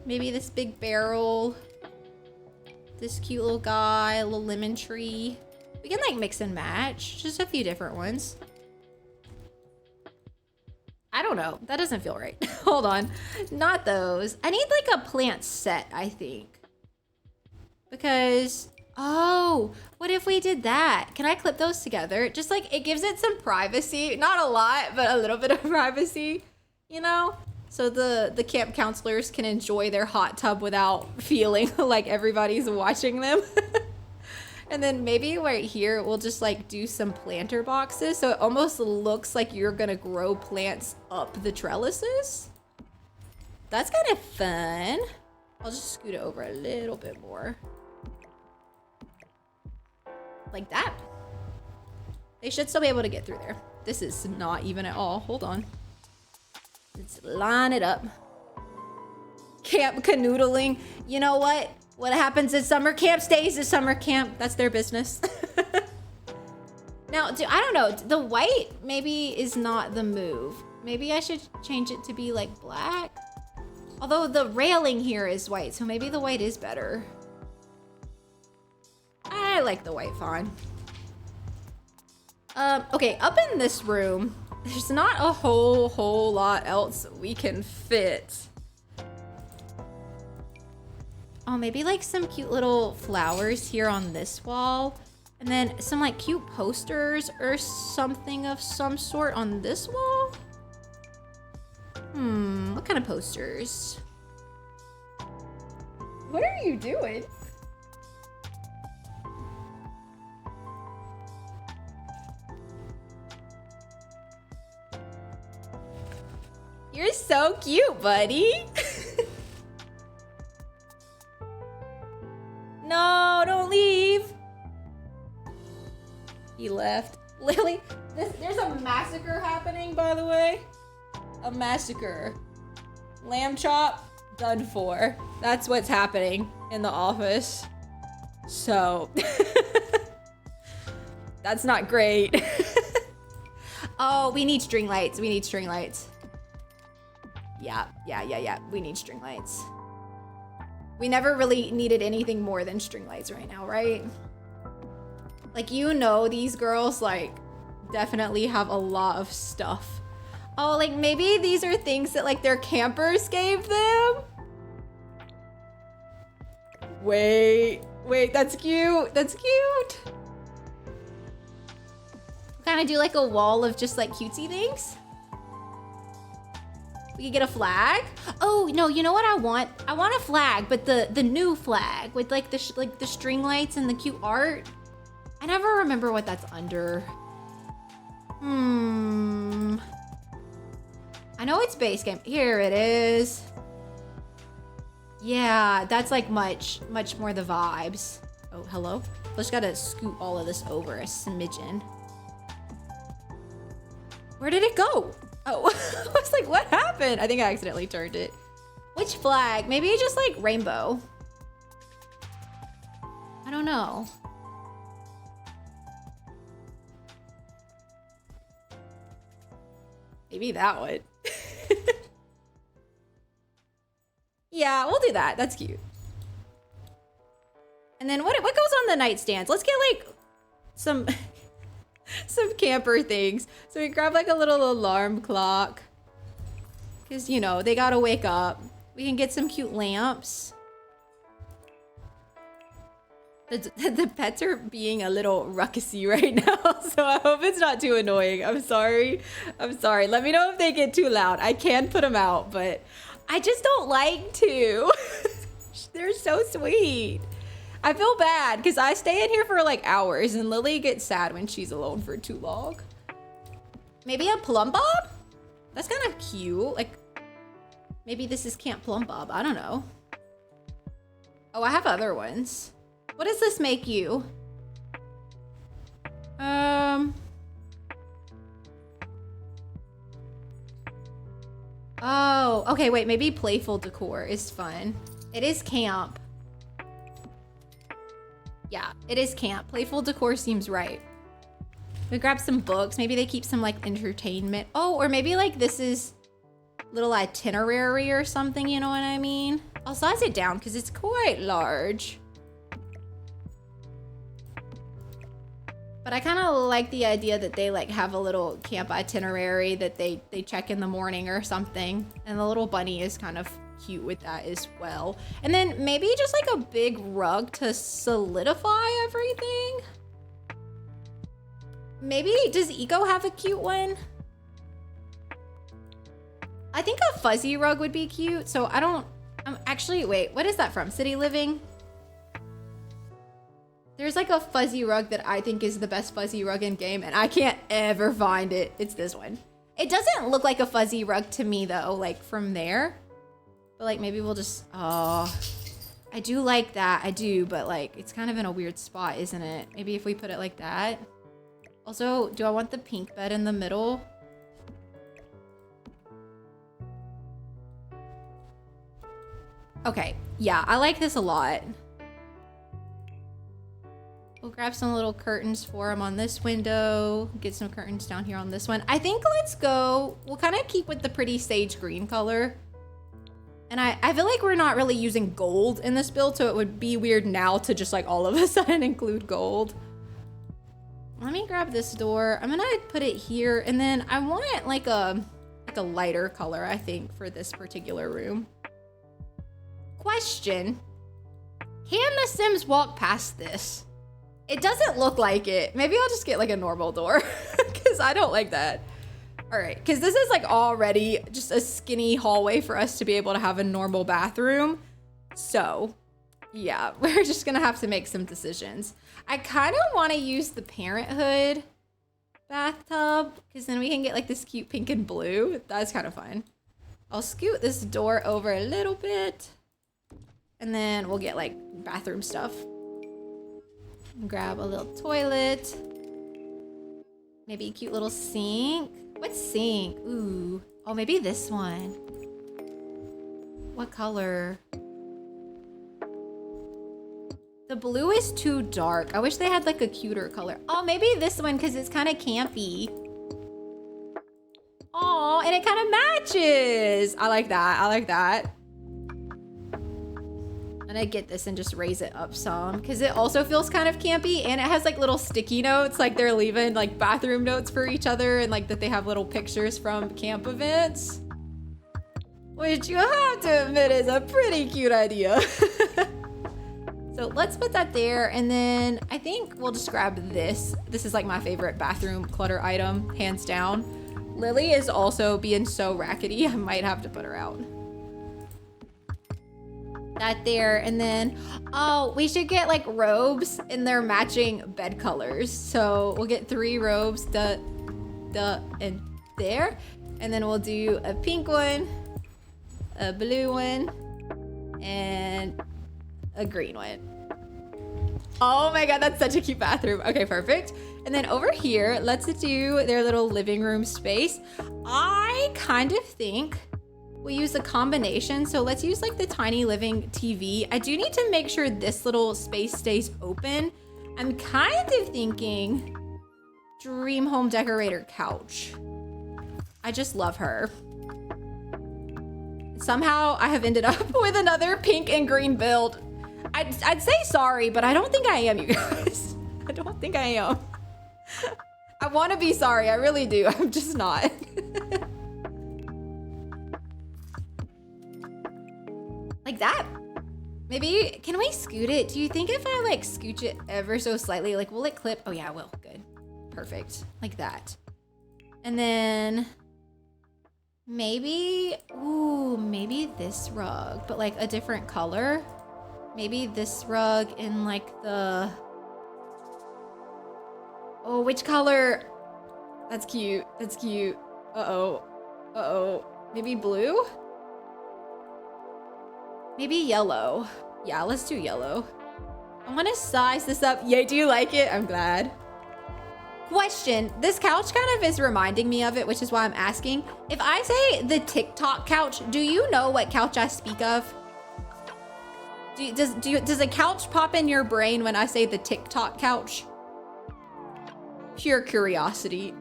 Maybe this big barrel. This cute little guy, a little lemon tree. We can like mix and match, just a few different ones. I don't know, that doesn't feel right. Hold on, not those. I need like a plant set, I think. Because, oh, what if we did that? Can I clip those together? Just like, it gives it some privacy. Not a lot, but a little bit of privacy, you know? So the camp counselors can enjoy their hot tub without feeling like everybody's watching them. And then maybe right here, we'll just like do some planter boxes. So it almost looks like you're gonna grow plants up the trellises. That's kind of fun. I'll just scoot it over a little bit more. Like that. They should still be able to get through there. This is not even at all. Hold on. Let's line it up. Camp canoodling. You know what? What happens at summer camp stays at summer camp. That's their business. Now, I don't know. The white maybe is not the move. Maybe I should change it to be like black. Although the railing here is white, so maybe the white is better. I like the white fine. Okay, up in this room, there's not a whole lot else we can fit. Oh, maybe like some cute little flowers here on this wall. And then some like cute posters or something of some sort on this wall. What kind of posters? What are you doing? You're so cute, buddy. No, don't leave. He left. Lily, there's a massacre happening, by the way. A massacre. Lamb chop, done for. That's what's happening in the office. So, that's not great. Oh, we need string lights. We need string lights. Yeah. We need string lights. We never really needed anything more than string lights right now, right? Like, you know, these girls, like, definitely have a lot of stuff. Oh, like, maybe these are things that, like, their campers gave them? Wait, that's cute. That's cute. Kind of do, like, a wall of just, like, cutesy things? We could get a flag. Oh, no, you know what I want? I want a flag, but the new flag with, like, the string lights and the cute art. I never remember what that's under. I know it's base game. Here it is. Yeah, that's like much more the vibes. Oh, hello? Just gotta scoot all of this over a smidgen. Where did it go? Oh, I was like, what happened? I think I accidentally turned it. Which flag? Maybe just like rainbow. I don't know. Maybe that one. Yeah, we'll do that. That's cute. And then what goes on the nightstands? Let's get like some camper things. So we grab like a little alarm clock. Cause you know, they gotta wake up. We can get some cute lamps. The pets are being a little ruckusy right now, so I hope it's not too annoying. I'm sorry. Let me know if they get too loud. I can put them out, but I just don't like to. They're so sweet. I feel bad because I stay in here for like hours and Lily gets sad when she's alone for too long. Maybe a plum bob? That's kind of cute. Like, maybe this is Camp Plum Bob. I don't know. Oh, I have other ones. What does this make you? Oh, okay, wait, maybe playful decor is fun. It is camp. Yeah, it is camp. Playful decor seems right. We grab some books. Maybe they keep some like entertainment. Oh, or maybe like this is little itinerary or something, you know what I mean? I'll size it down because it's quite large. But I kind of like the idea that they like have a little camp itinerary that they check in the morning or something. And the little bunny is kind of cute with that as well. And then maybe just like a big rug to solidify everything. Maybe, does Eco have a cute one? I think a fuzzy rug would be cute. So actually, wait, what is that from? City Living? There's like a fuzzy rug that I think is the best fuzzy rug in game and I can't ever find it. It's this one. It doesn't look like a fuzzy rug to me though, like from there. But like maybe we'll just, oh, I do like that. I do, but like it's kind of in a weird spot, isn't it? Maybe if we put it like that. Also, do I want the pink bed in the middle? Okay, yeah, I like this a lot. We'll grab some little curtains for him on this window. Get some curtains down here on this one. I think let's go, we'll kind of keep with the pretty sage green color. And I feel like we're not really using gold in this build, so it would be weird now to just like all of a sudden include gold. Let me grab this door. I'm gonna put it here, and then I want like a lighter color, I think, for this particular room. Question: can the Sims walk past this? It doesn't look like it. Maybe I'll just get like a normal door because I don't like that. All right, because this is like already just a skinny hallway for us to be able to have a normal bathroom. So yeah, we're just gonna have to make some decisions. I kind of want to use the Parenthood bathtub because then we can get like this cute pink and blue. That's kind of fun. I'll scoot this door over a little bit. And then we'll get like bathroom stuff. Grab a little toilet. Maybe a cute little sink. What sink? Ooh. Oh, maybe this one. What color? The blue is too dark. I wish they had like a cuter color. Oh, maybe this one because it's kind of campy. Oh, and it kind of matches. I like that. I like that. I'm gonna get this and just raise it up some because it also feels kind of campy and it has like little sticky notes, like they're leaving like bathroom notes for each other and like that they have little pictures from camp events, which you have to admit is a pretty cute idea. So let's put that there, and then I think we'll just grab this. This is like my favorite bathroom clutter item, hands down. Lily is also being so rackety, I might have to put her out. That there, and then, oh, we should get like robes in their matching bed colors. So we'll get 3 robes, and there. And then we'll do a pink one, a blue one, and a green one. Oh my God, that's such a cute bathroom. Okay, perfect. And then over here, let's do their little living room space. I kind of think we use a combination. So let's use like the tiny living TV. I do need to make sure this little space stays open. I'm kind of thinking dream home decorator couch. I just love her. Somehow I have ended up with another pink and green build. I'd say sorry, but I don't think I am, you guys. I don't think I am. I want to be sorry. I really do. I'm just not. Like that. Maybe, can we scoot it? Do you think if I like scooch it ever so slightly, like will it clip? Oh yeah, it will. Good. Perfect. Like that. And then maybe, ooh, maybe this rug, but like a different color. Maybe this rug in like the, oh, which color? That's cute. That's cute. Uh-oh. Uh-oh. Maybe blue? Maybe yellow. Yeah, let's do yellow. I want to size this up. Yay, do you like it? I'm glad. Question. This couch kind of is reminding me of it, which is why I'm asking. If I say the TikTok couch, do you know what couch I speak of? Does a couch pop in your brain when I say the TikTok couch? Pure curiosity.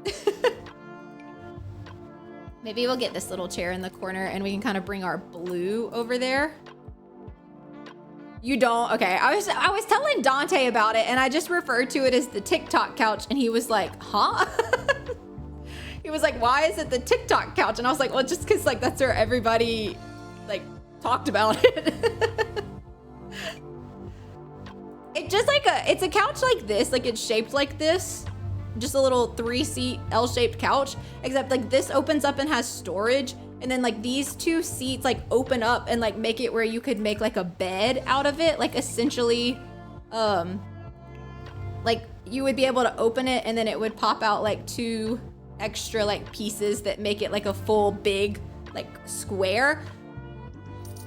Maybe we'll get this little chair in the corner and we can kind of bring our blue over there. You don't? Okay, I was telling Dante about it and I just referred to it as the TikTok couch and he was like, huh? He was like, why is it the TikTok couch? And I was like, well, just cause like that's where everybody like talked about it. It's just like it's a couch like this, like it's shaped like this. Just a little 3-seat L-shaped couch, except like this opens up and has storage. And then like these 2 seats like open up and like make it where you could make like a bed out of it. Like essentially, like you would be able to open it and then it would pop out like 2 extra like pieces that make it like a full big like square.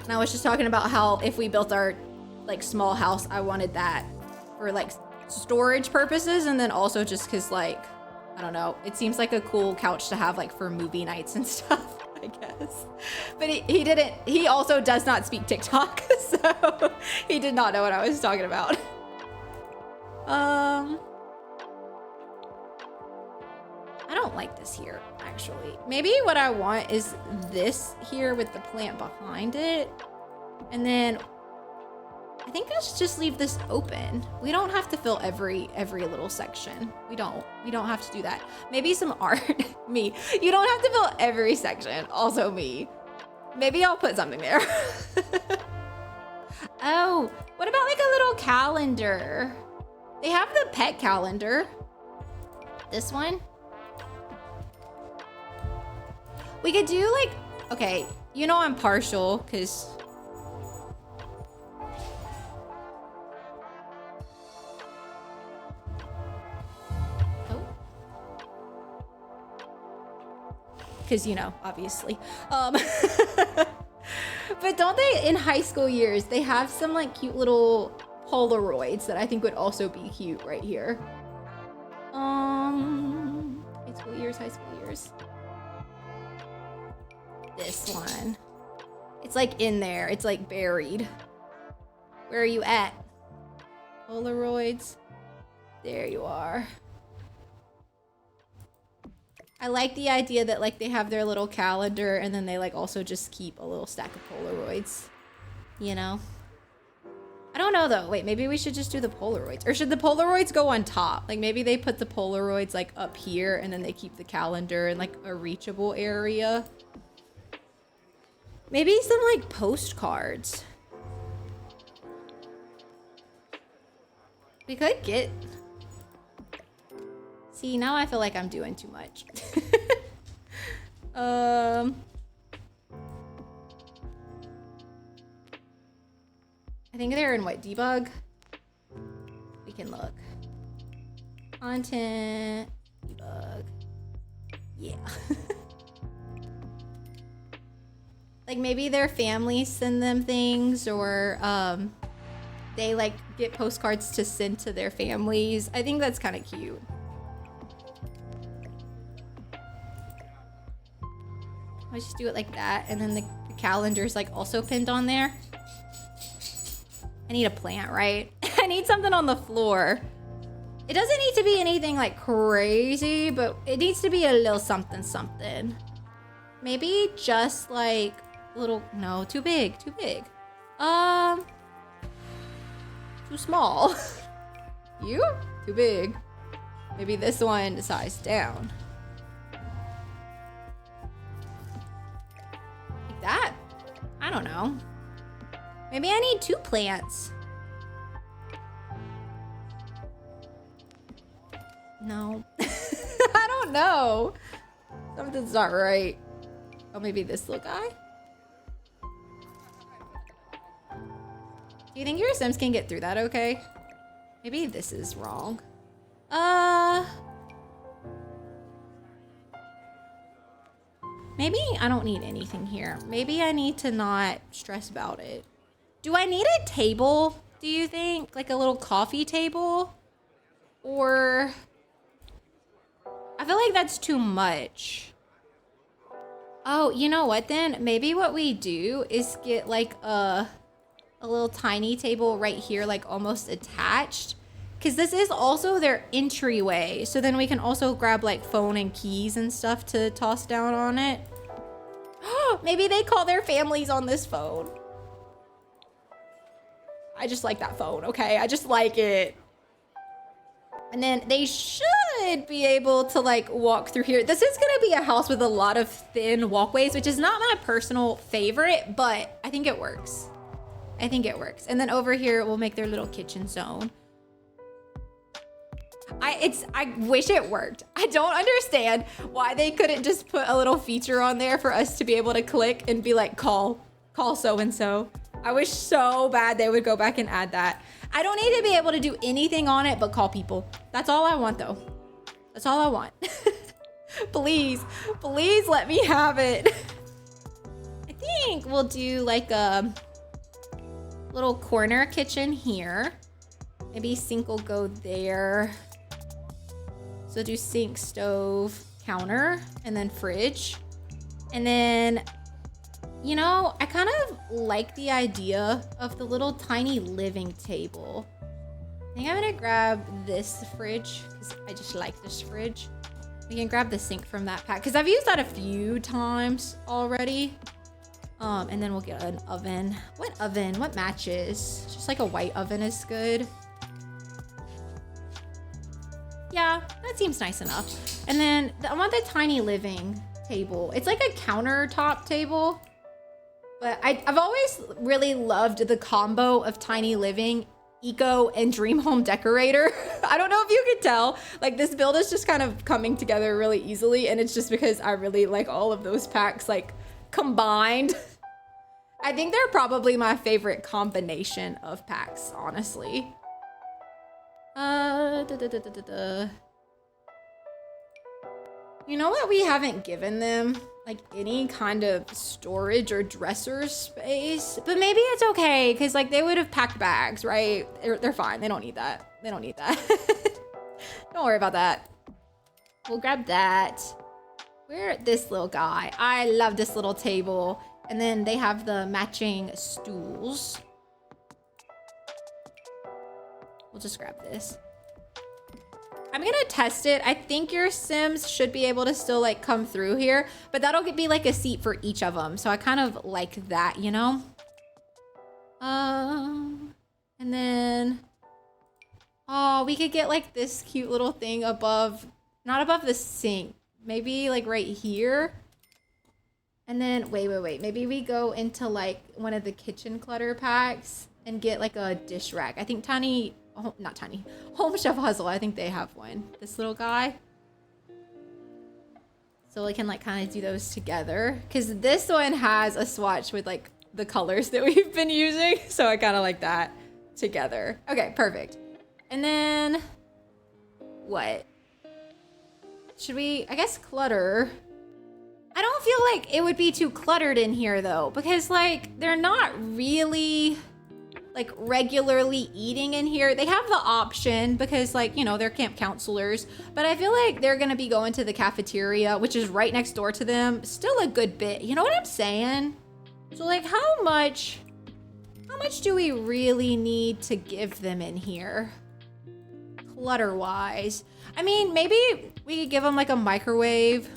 And I was just talking about how if we built our like small house, I wanted that for like storage purposes, and then also just because like I don't know, it seems like a cool couch to have like for movie nights and stuff, I guess. But he also does not speak TikTok, so he did not know what I was talking about. I don't like this here, actually. Maybe what I want is this here with the plant behind it, and then I think I should just leave this open. We don't have to fill every little section. We don't have to do that. Maybe some art. Me. You don't have to fill every section. Also me. Maybe I'll put something there. Oh, what about like a little calendar? They have the pet calendar. This one. We could do like, okay, you know I'm partial because because, you know, obviously. But don't they, in high school years, they have some like cute little Polaroids that I think would also be cute right here. High school years. This one. It's like in there. It's like buried. Where are you at? Polaroids. There you are. I like the idea that like they have their little calendar and then they like also just keep a little stack of Polaroids. You know? I don't know though. Wait, maybe we should just do the Polaroids. Or should the Polaroids go on top? Like maybe they put the Polaroids like up here and then they keep the calendar in like a reachable area. Maybe some like postcards. We could get... See, now I feel like I'm doing too much. I think they're in what, debug? We can look. Content, debug. Yeah. Like maybe their families send them things, or they like get postcards to send to their families. I think that's kind of cute. I'll just do it like that, and then the calendar's like also pinned on there. I need a plant, right? I need something on the floor. It doesn't need to be anything like crazy, but it needs to be a little something something. Maybe just like little, no, too big, too big. Too small. You? Too big. Maybe this one size down. Like that? I don't know. Maybe I need 2 plants. No. I don't know. Something's not right. Oh, maybe this little guy? Do you think your Sims can get through that okay? Maybe this is wrong. Maybe I don't need anything here. Maybe I need to not stress about it. Do I need a table, do you think? Like a little coffee table? Or... I feel like that's too much. Oh, you know what then? Maybe what we do is get like a little tiny table right here, like almost attached. Because this is also their entryway. So then we can also grab like phone and keys and stuff to toss down on it. Maybe they call their families on this phone. I just like that phone, okay? I just like it. And then they should be able to like walk through here. This is gonna be a house with a lot of thin walkways, which is not my personal favorite, but I think it works. I think it works. And then over here, we'll make their little kitchen zone. I wish it worked. I don't understand why they couldn't just put a little feature on there for us to be able to click and be like, call so-and-so. I wish so bad they would go back and add that. I don't need to be able to do anything on it but call people. That's all I want though. That's all I want. Please, please let me have it. I think we'll do like a little corner kitchen here. Maybe sink will go there. So do sink, stove, counter, and then fridge. And then, you know, I kind of like the idea of the little tiny living table. I think I'm gonna grab this fridge because I just like this fridge. We can grab the sink from that pack because I've used that a few times already. And then we'll get an oven. What oven? What matches? Just like a white oven is good. Yeah, that seems nice enough. And then I want the tiny living table. It's like a countertop table. But I've always really loved the combo of tiny living, eco, and dream home decorator. I don't know if you could tell. Like this build is just kind of coming together really easily. And it's just because I really like all of those packs like combined. I think they're probably my favorite combination of packs, honestly. You know what we haven't given them like any kind of storage or dresser space, but maybe it's okay because like they would have packed bags, right? They're fine. They don't need that. They don't need that. Don't worry about that. We'll grab that. Where this little guy? I love this little table. And then they have the matching stools. We'll just grab this. I'm gonna test it. I think your Sims should be able to still like come through here, but that'll be like a seat for each of them. So I kind of like that, you know? And then, oh, we could get like this cute little thing above, not above the sink, maybe like right here. And then, wait. Maybe we go into like one of the kitchen clutter packs and get like a dish rack. I think Home Chef Hustle, I think they have one. This little guy. So we can like kind of do those together. Because this one has a swatch with like the colors that we've been using. So I kind of like that together. Okay, perfect. And then, what? Should we, I guess, clutter. I don't feel like it would be too cluttered in here though, because like they're not really like regularly eating in here. They have the option because like, you know, they're camp counselors, but I feel like they're gonna be going to the cafeteria, which is right next door to them, still a good bit. You know what I'm saying? So like how much do we really need to give them in here? Clutter wise. I mean, maybe we could give them like a microwave.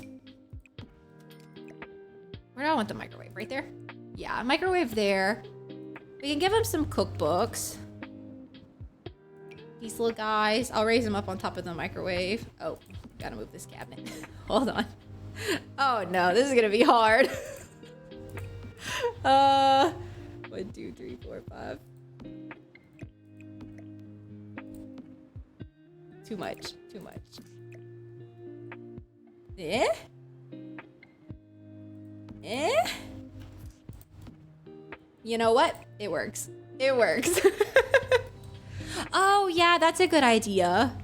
Where do I want the microwave? Right there? Yeah, microwave there. We can give them some cookbooks. These little guys. I'll raise them up on top of the microwave. Oh, gotta move this cabinet. Hold on. Oh no, this is gonna be hard. 1, 2, 3, 4, 5. Too much. Eh? You know what? It works. Oh yeah, that's a good idea.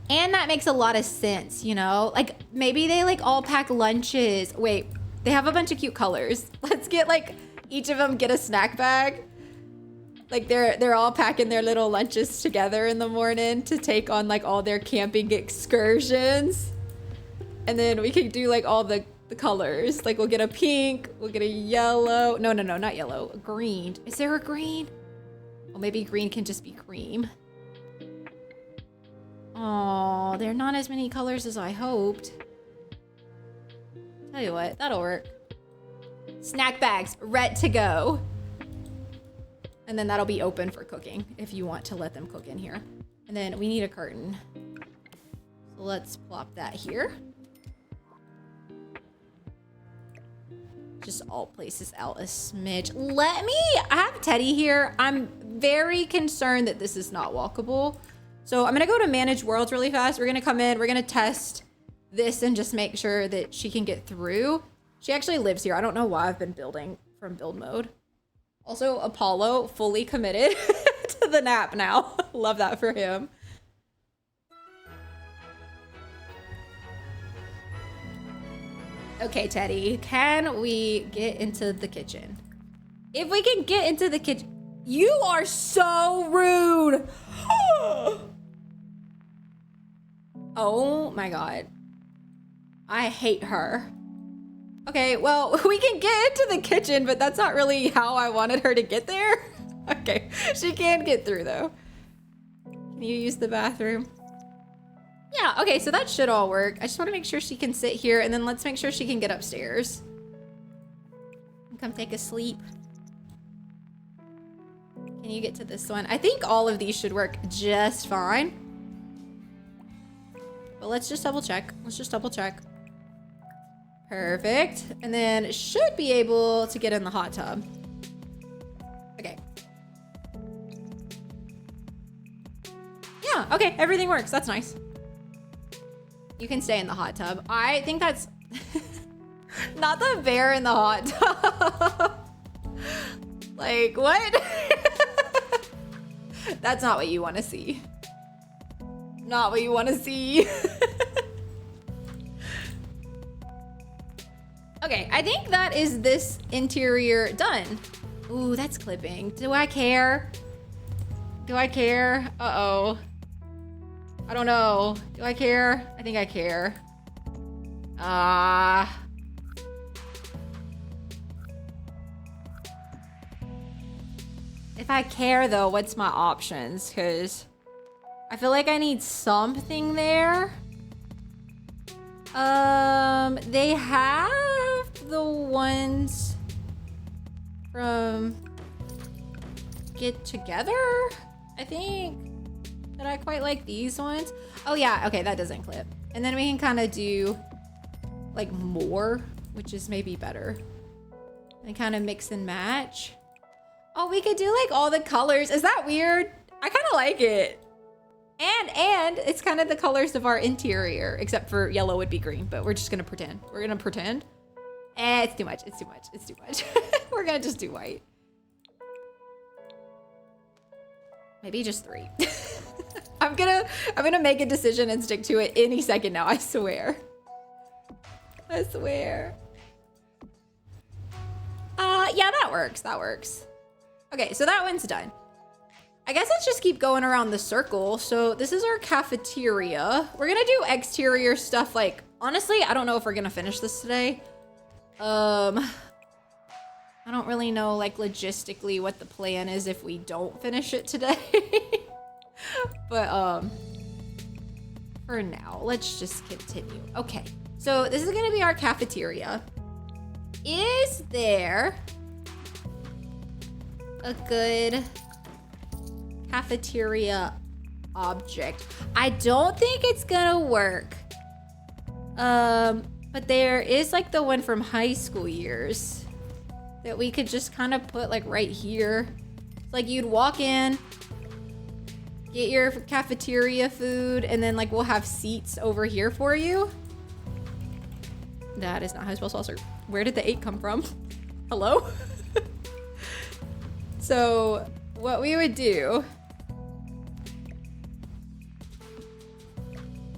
And that makes a lot of sense, you know? Like maybe they like all pack lunches. Wait, they have a bunch of cute colors. Let's get like each of them get a snack bag. Like they're all packing their little lunches together in the morning to take on like all their camping excursions. And then we can do like all the colors. Like we'll get a pink, we'll get a yellow. No, not yellow. A green. Is there a green? Well, maybe green can just be cream. Oh, there are not as many colors as I hoped. Tell you what, that'll work. Snack bags, ready to go. And then that'll be open for cooking if you want to let them cook in here. And then we need a curtain. So let's plop that here. Just all places out a smidge. I have Teddy here. I'm very concerned that this is not walkable. So I'm gonna go to manage worlds really fast. We're gonna come in, we're gonna test this and just make sure that she can get through. She actually lives here. I don't know why I've been building from build mode. Also, Apollo fully committed to the nap now. Love that for him. Okay, Teddy, can we get into the kitchen? If we can get into the kitchen. You are so rude. Oh my God. I hate her. Okay, well, we can get into the kitchen, but that's not really how I wanted her to get there. Okay, she can get through though. Can you use the bathroom? Yeah, okay, so that should all work. I just want to make sure she can sit here, and then let's make sure she can get upstairs. Come take a sleep. Can you get to this one? I think all of these should work just fine. But let's just double check. Perfect. And then should be able to get in the hot tub. Okay. Yeah, okay, everything works. That's nice. You can stay in the hot tub. I think that's not the bear in the hot tub. Like, what? That's not what you want to see. Not what you want to see. Okay, I think that is this interior done. Ooh, that's clipping. Do I care? Do I care? Uh-oh. I don't know. Do I care? I think I care. If I care though, what's my options? Because I feel like I need something there. They have the ones from Get Together, I think. That I quite like these ones. Oh yeah, okay, that doesn't clip. And then we can kind of do like more, which is maybe better. And kind of mix and match. Oh, we could do like all the colors. Is that weird? I kind of like it. And it's kind of the colors of our interior, except for yellow would be green, but we're just gonna pretend. We're gonna pretend. It's too much, it's too much, it's too much. We're gonna just do white. Maybe just 3. I'm gonna make a decision and stick to it any second now, I swear. I swear. Yeah, that works, that works. Okay, so that one's done. I guess let's just keep going around the circle. So this is our cafeteria. We're gonna do exterior stuff. Like, honestly, I don't know if we're gonna finish this today. I don't really know, like, logistically what the plan is if we don't finish it today. But, for now, let's just continue. Okay, so this is gonna be our cafeteria. Is there a good cafeteria object? I don't think it's gonna work. But there is like the one from high school years that we could just kind of put like right here. Like you'd walk in, get your cafeteria food, and then like we'll have seats over here for you. That is not how I spell saucer. Where did the 8 come from? Hello? So what we would do,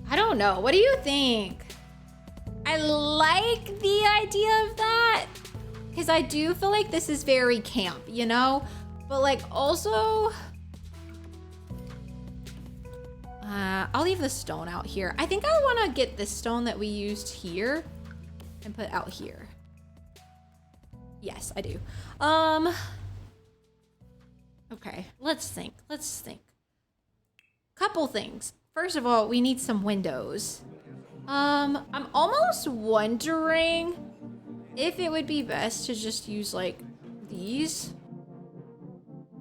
I don't know. What do you think? I like the idea of that because I do feel like this is very camp, you know? But like also, I'll leave the stone out here. I think I want to get the stone that we used here and put out here. Yes, I do. Okay, let's think. Couple things. First of all, we need some windows. I'm almost wondering if it would be best to just use like these.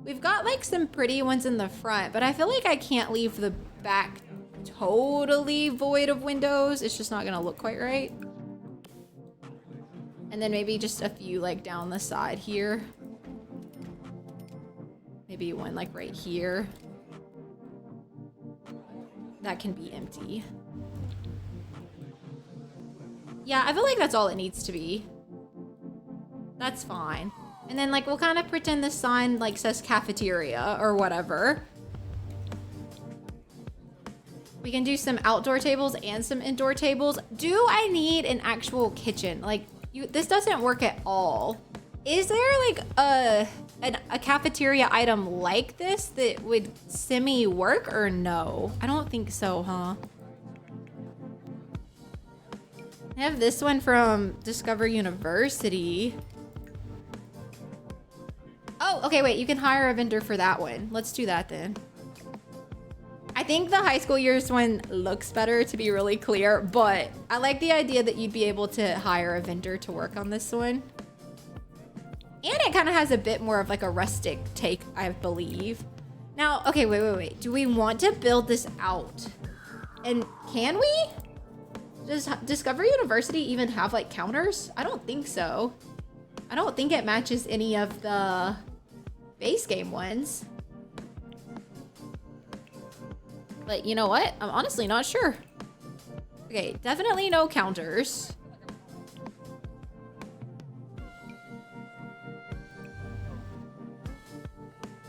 We've got like some pretty ones in the front, but I feel like I can't leave the back totally void of windows. It's just not gonna look quite right. And then maybe just a few like down the side here. Maybe one like right here. That can be empty. Yeah, I feel like that's all it needs to be. That's fine. And then like we'll kind of pretend the sign like says cafeteria or whatever. We can do some outdoor tables and some indoor tables. Do I need an actual kitchen? Like this doesn't work at all. Is there like a cafeteria item like this that would semi work or no? I don't think so, huh? I have this one from Discover University. Oh, okay, wait, you can hire a vendor for that one. Let's do that then. I think the high school years one looks better, to be really clear, but I like the idea that you'd be able to hire a vendor to work on this one. And it kind of has a bit more of like a rustic take, I believe. Now, okay, wait. Do we want to build this out? And can we? Does Discover University even have like counters? I don't think so. I don't think it matches any of the base game ones. But you know what? I'm honestly not sure. Okay, definitely no counters.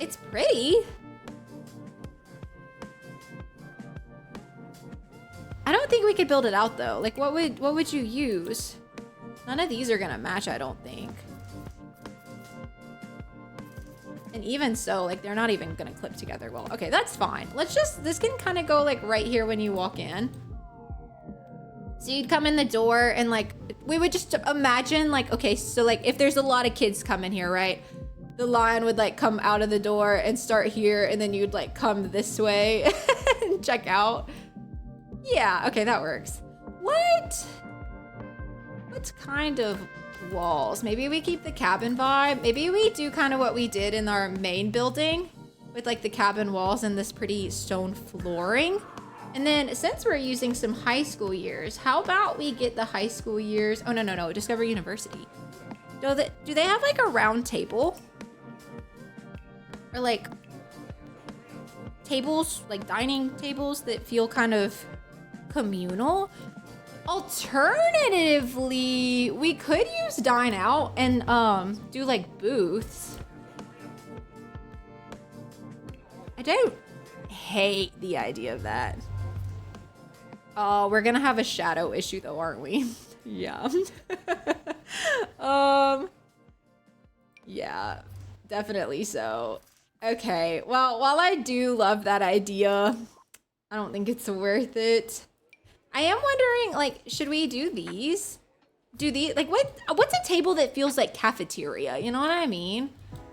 It's pretty. I don't think we could build it out though. Like what would you use? None of these are gonna match, I don't think. And even so, like, they're not even gonna clip together well. Okay, that's fine. Let's just, this can kind of go like right here when you walk in. So you'd come in the door and like, we would just imagine like, okay, so like if there's a lot of kids coming here, right? The line would like come out of the door and start here, and then you'd like come this way and check out. Yeah, okay, that works. What kind of walls? Maybe we keep the cabin vibe. Maybe we do kind of what we did in our main building with like the cabin walls and this pretty stone flooring. And then since we're using some high school years, how about we get the high school years? Oh, no, Discover University. Do they have like a round table? Or like tables, like dining tables that feel kind of communal? Alternatively, we could use dine out and do like booths. I don't hate the idea of that. Oh, we're gonna have a shadow issue though, aren't we? Yeah. Yeah, definitely so. Okay, well, while I do love that idea, I don't think it's worth it. I am wondering, like, should we do these? Like, what's a table that feels like cafeteria? You know what I mean?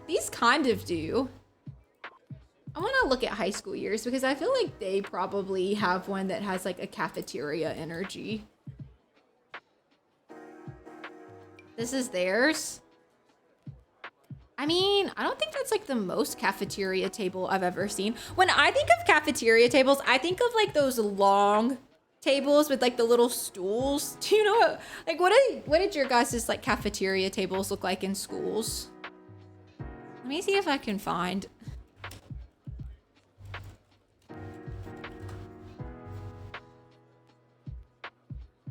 These kind of do. I want to look at high school years because I feel like they probably have one that has like a cafeteria energy. This is theirs. I mean, I don't think that's like the most cafeteria table I've ever seen. When I think of cafeteria tables, I think of like those long tables with like the little stools. Do you know what did your guys' like cafeteria tables look like in schools? Let me see if I can find.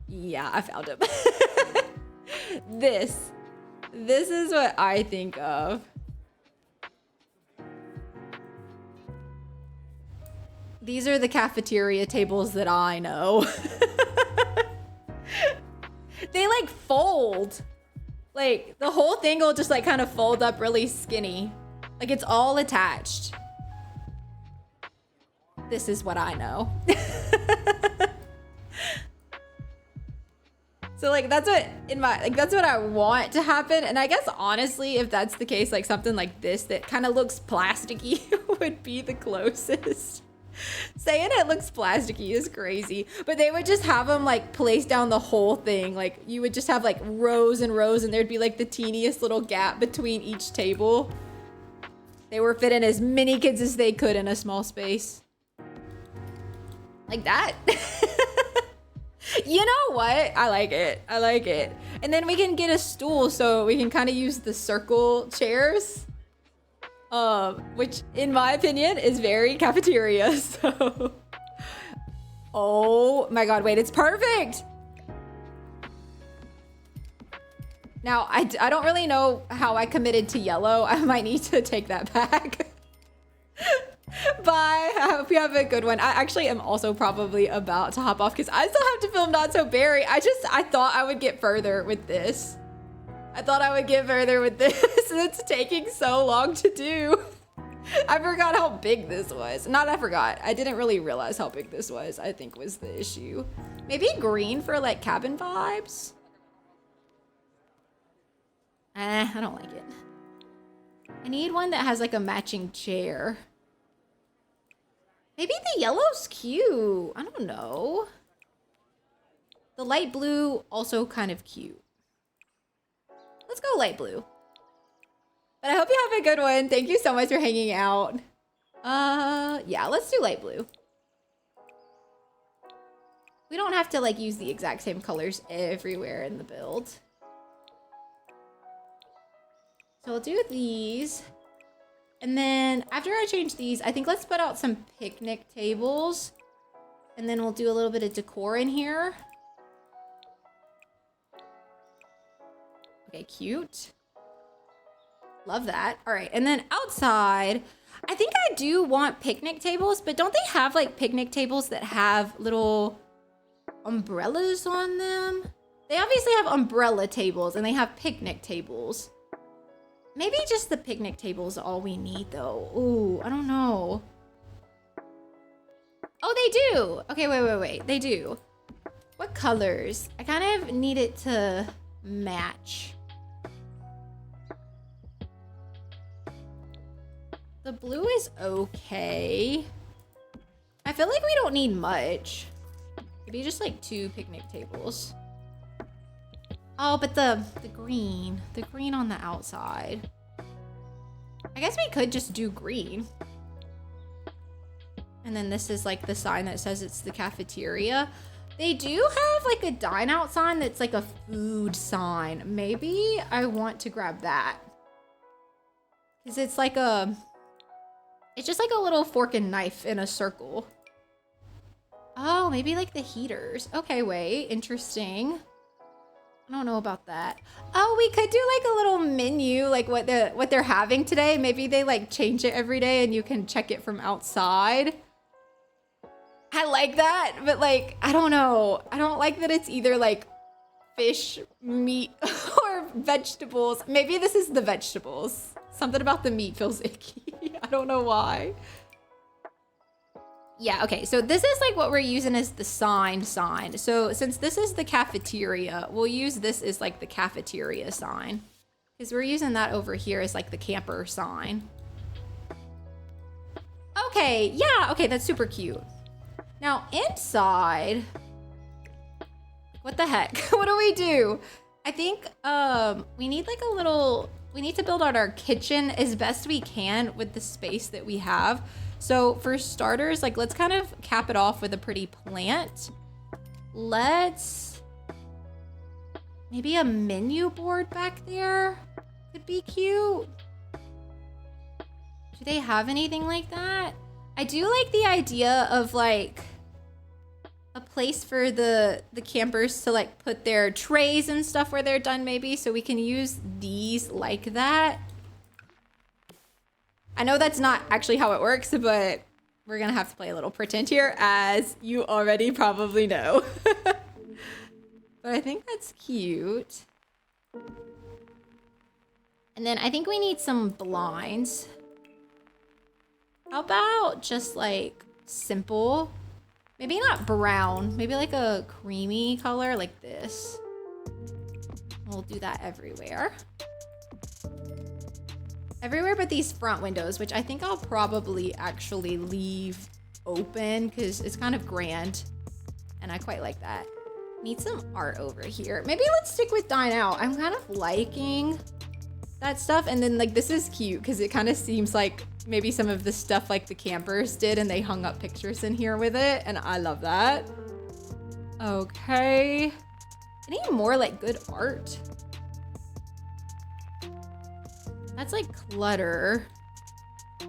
Yeah, I found him. This is what I think of. These are the cafeteria tables that I know. They like fold. Like the whole thing will just like kind of fold up really skinny. Like it's all attached. This is what I know. So like that's what I want to happen. And I guess honestly, if that's the case, like something like this that kind of looks plasticky would be the closest. Saying it looks plasticky is crazy, but they would just have them like placed down the whole thing. Like you would just have like rows and rows and there'd be like the teeniest little gap between each table. They were fitting as many kids as they could in a small space. Like that. You know what? I like it. I like it. And then we can get a stool so we can kind of use the circle chairs. Which in my opinion is very cafeteria. So, oh my God, wait, it's perfect. Now, I don't really know how I committed to yellow. I might need to take that back. Bye. I hope you have a good one. I actually am also probably about to hop off because I still have to film Not So Berry. I thought I would get further with this. And it's taking so long to do. I forgot how big this was. I didn't really realize how big this was, I think was the issue. Maybe green for like cabin vibes. I don't like it. I need one that has like a matching chair. Maybe the yellow's cute. I don't know. The light blue, also kind of cute. Let's go light blue. But I hope you have a good one. Thank you so much for hanging out. Yeah, let's do light blue. We don't have to like use the exact same colors everywhere in the build. So we'll do these. And then after I change these, I think let's put out some picnic tables. And then we'll do a little bit of decor in here. Okay, cute. Love that. All right, and then outside, I think I do want picnic tables, but don't they have like picnic tables that have little umbrellas on them? They obviously have umbrella tables and they have picnic tables. Maybe just the picnic table is all we need though. Ooh, I don't know. Oh, they do. Okay, wait. They do. What colors? I kind of need it to match. The blue is okay. I feel like we don't need much. Maybe just like 2 picnic tables. Oh, but the green on the outside. I guess we could just do green. And then this is like the sign that says it's the cafeteria. They do have like a dine out sign that's like a food sign. Maybe I want to grab that. Cause it's like it's just like a little fork and knife in a circle. Oh, maybe like the heaters. Okay, wait, interesting. I don't know about that. Oh, we could do like a little menu, like what they're having today. Maybe they like change it every day and you can check it from outside. I like that, but like, I don't know. I don't like that it's either like fish, meat, or vegetables. Maybe this is the vegetables. Something about the meat feels icky. I don't know why. Yeah, okay, so this is like what we're using as the sign. So since this is the cafeteria, we'll use this as like the cafeteria sign. Because we're using that over here as like the camper sign. Okay, yeah, okay, that's super cute. Now inside, what the heck? What do we do? I think we need like a little, we need to build out our kitchen as best we can with the space that we have. So for starters, like let's kind of cap it off with a pretty plant. Let's, maybe a menu board back there could be cute. Do they have anything like that? I do like the idea of like a place for the campers to like put their trays and stuff where they're done maybe, so we can use these like that. I know that's not actually how it works, but we're gonna have to play a little pretend here, as you already probably know. But I think that's cute. And then I think we need some blinds. How about just like simple? Maybe not brown, maybe like a creamy color like this. We'll do that everywhere. Everywhere but these front windows, which I think I'll probably actually leave open because it's kind of grand and I quite like that. Need some art over here. Maybe let's stick with dine out. I'm kind of liking that stuff. And then like this is cute because it kind of seems like maybe some of the stuff like the campers did and they hung up pictures in here with it, and I love that. Okay. I need more like good art. That's like clutter. I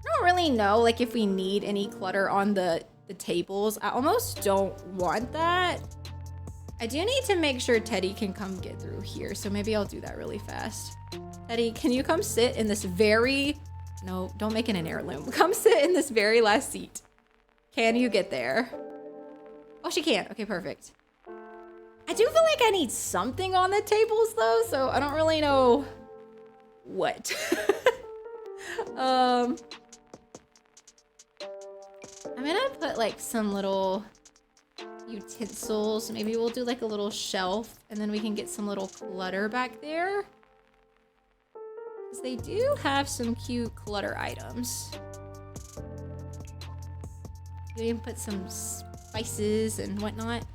don't really know like if we need any clutter on the tables. I almost don't want that. I do need to make sure Teddy can come get through here, so maybe I'll do that really fast. Teddy, can you come sit in this very... No, don't make it an heirloom. Come sit in this very last seat. Can you get there? Oh, she can. Okay, perfect. I do feel like I need something on the tables though, so I don't really know what. I'm gonna put like some little utensils. Maybe we'll do like a little shelf and then we can get some little clutter back there. Because they do have some cute clutter items. We can put some spices and whatnot.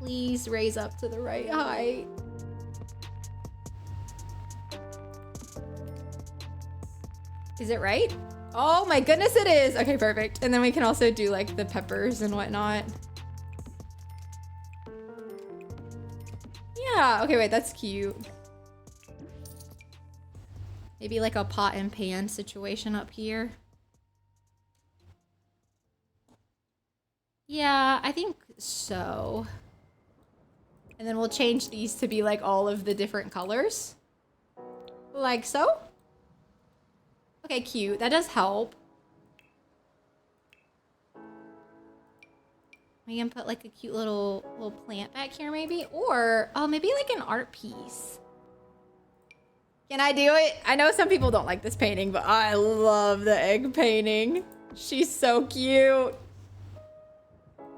Please raise up to the right height. Is it right? Oh my goodness, it is. Okay, perfect. And then we can also do like the peppers and whatnot. Yeah, okay, wait, that's cute. Maybe like a pot and pan situation up here. Yeah, I think so. And then we'll change these to be like all of the different colors. Like so. Okay, cute. That does help. We can put like a cute little plant back here maybe, or oh, maybe like an art piece. Can I do it? I know some people don't like this painting, but I love the egg painting. She's so cute.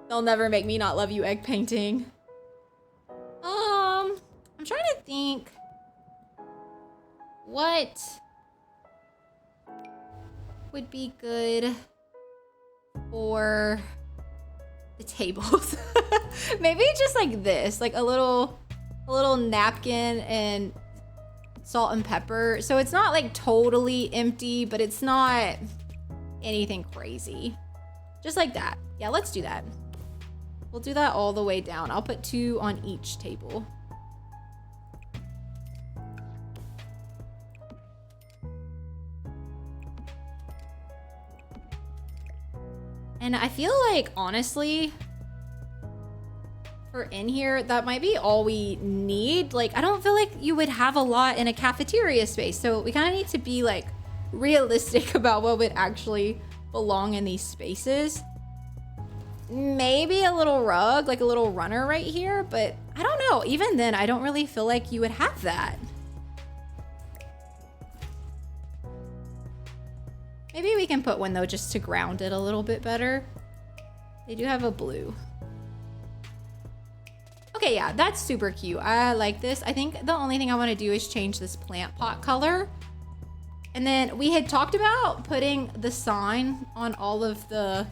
They'll never make me not love you, egg painting. I'm trying to think what would be good for the tables. Maybe just like this, like a little napkin and salt and pepper. So it's not like totally empty, but it's not anything crazy. Just like that. Yeah, let's do that. We'll do that all the way down. I'll put 2 on each table. And I feel like, honestly, for in here, that might be all we need. Like, I don't feel like you would have a lot in a cafeteria space. So we kind of need to be like realistic about what would actually belong in these spaces. Maybe a little rug, like a little runner right here, but I don't know. Even then, I don't really feel like you would have that. Maybe we can put one though, just to ground it a little bit better. They do have a blue. Okay, yeah, that's super cute. I like this. I think the only thing I want to do is change this plant pot color. And then we had talked about putting the sign on all of the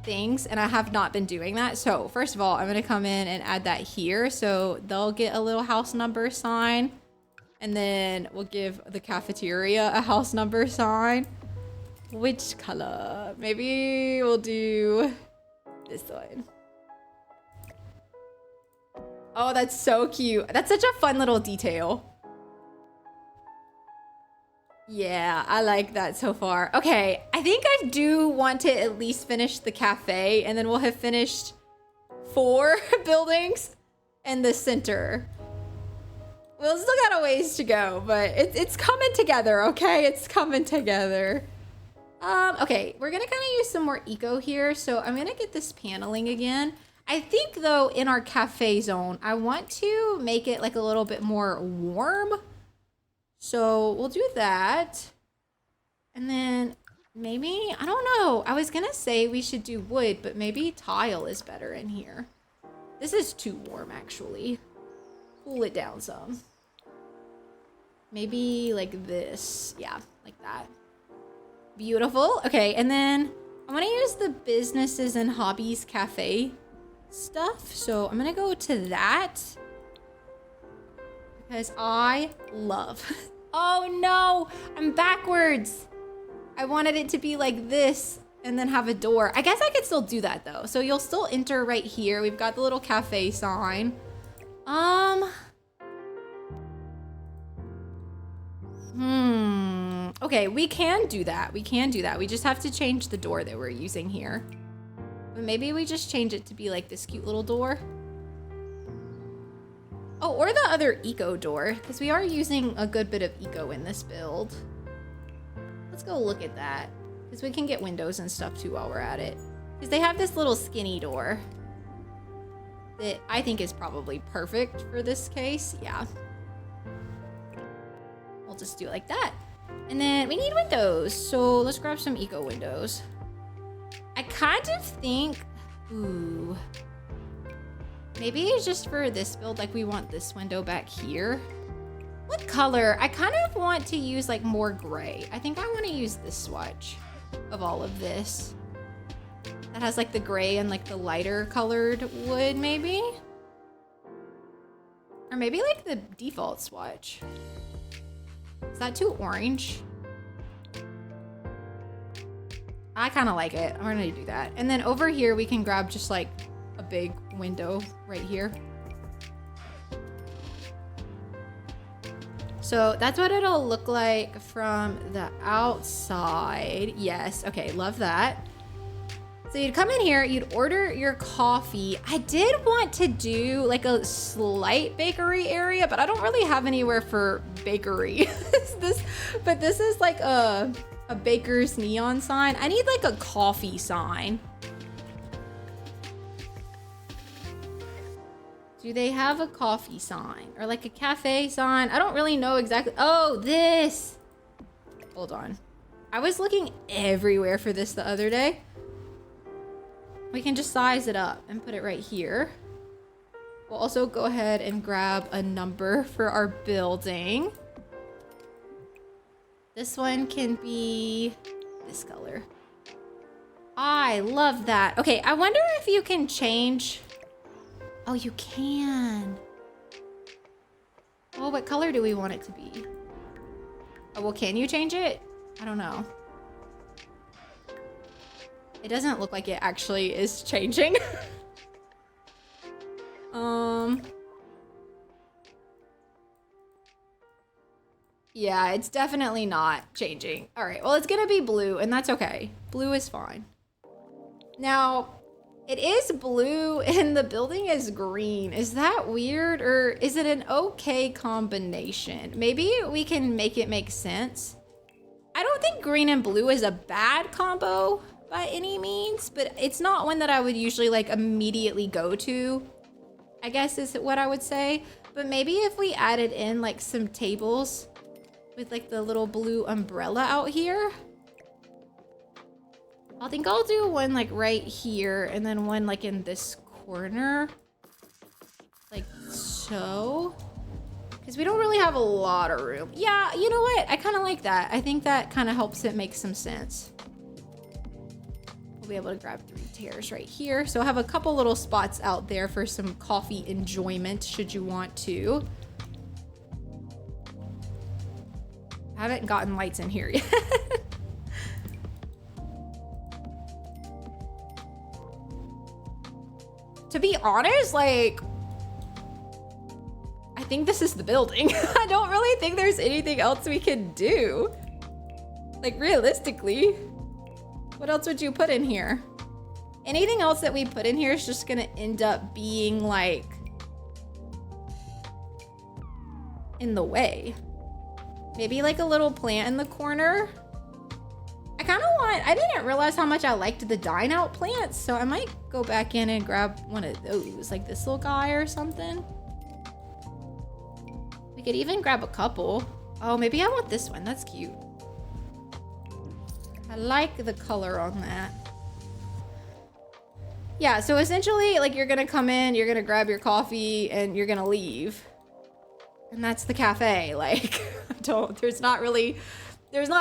things, and I have not been doing that. So first of all, I'm gonna come in and add that here. So they'll get a little house number sign. And then we'll give the cafeteria a house number sign. Which color? Maybe we'll do this one. Oh, that's so cute. That's such a fun little detail. Yeah, I like that so far. Okay, I think I do want to at least finish the cafe, and then we'll have finished 4 buildings in the center. We'll still got a ways to go, but it's coming together, okay? It's coming together. Okay, we're gonna kind of use some more eco here. So I'm gonna get this paneling again. I think though, in our cafe zone, I want to make it like a little bit more warm. So we'll do that. And then maybe, I don't know. I was gonna say we should do wood, but maybe tile is better in here. This is too warm, actually. Cool it down some. Maybe like this. Yeah, like that. Beautiful. Okay, and then I want to use the businesses and hobbies cafe stuff. So I'm going to go to that because I love. Oh no, I'm backwards. I wanted it to be like this and then have a door. I guess I could still do that though. So you'll still enter right here. We've got the little cafe sign. Okay, we can do that. We can do that. We just have to change the door that we're using here. But maybe we just change it to be like this cute little door. Oh, or the other eco door, because we are using a good bit of eco in this build. Let's go look at that, because we can get windows and stuff too while we're at it. Because they have this little skinny door that I think is probably perfect for this case. Yeah. We'll just do it like that. And then we need windows. So let's grab some eco windows. I kind of think, ooh, maybe it's just for this build, like we want this window back here. What color? I kind of want to use like more gray. I think I want to use this swatch of all of this. That has like the gray and like the lighter colored wood maybe. Or maybe like the default swatch. Is that too orange? I kind of like it. I'm gonna do that. And then over here, we can grab just like a big window right here. So that's what it'll look like from the outside. Yes, okay, love that. So you'd come in here, you'd order your coffee. I did want to do like a slight bakery area, but I don't really have anywhere for bakery. But this is like a baker's neon sign. I need like a coffee sign. Do they have a coffee sign or like a cafe sign? I don't really know exactly. Oh, this. Hold on. I was looking everywhere for this the other day. We can just size it up and put it right here. We'll also go ahead and grab a number for our building. This one can be this color. I love that. Okay, I wonder if you can change. Oh, you can. Oh, what color do we want it to be? Oh, well, can you change it? I don't know. It doesn't look like it actually is changing. Yeah, it's definitely not changing. All right, well, it's gonna be blue, and that's okay. Blue is fine. Now, it is blue and the building is green. Is that weird, or is it an okay combination? Maybe we can make it make sense. I don't think green and blue is a bad combo by any means, but it's not one that I would usually like immediately go to, I guess is what I would say. But maybe if we added in like some tables with like the little blue umbrella out here. I think I'll do one like right here and then one like in this corner. Like so. Because we don't really have a lot of room. Yeah, you know what? I kind of like that. I think that kind of helps it make some sense. We'll be able to grab 3 chairs right here. So I have a couple little spots out there for some coffee enjoyment should you want to. I haven't gotten lights in here yet. To be honest, like, I think this is the building. I don't really think there's anything else we can do. Like, realistically, what else would you put in here? Anything else that we put in here is just gonna end up being like in the way. Maybe like a little plant in the corner. I didn't realize how much I liked the dine out plants, so I might go back in and grab one of those, like this little guy or something. We could even grab a couple. Oh, maybe I want this one. That's cute. I like the color on that. Yeah, so essentially, like, you're gonna come in, you're gonna grab your coffee, and you're gonna leave. And that's the cafe. Like, there's not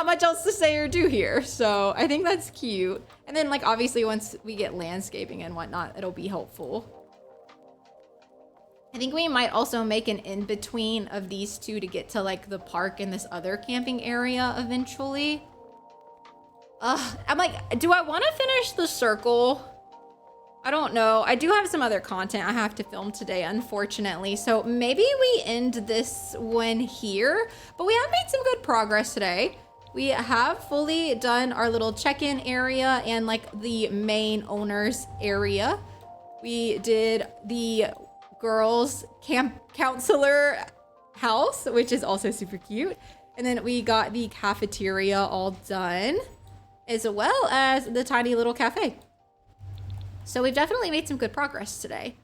much else to say or do here. So I think that's cute. And then, like, obviously once we get landscaping and whatnot, it'll be helpful. I think we might also make an in-between of these two to get to like the park and this other camping area eventually. I'm like, do I want to finish the circle? I don't know. I do have some other content I have to film today, unfortunately. So maybe we end this one here, but we have made some good progress today. We have fully done our little check-in area and like the main owner's area. We did the girls camp counselor house, which is also super cute. And then we got the cafeteria all done, as well as the tiny little cafe. So we've definitely made some good progress today.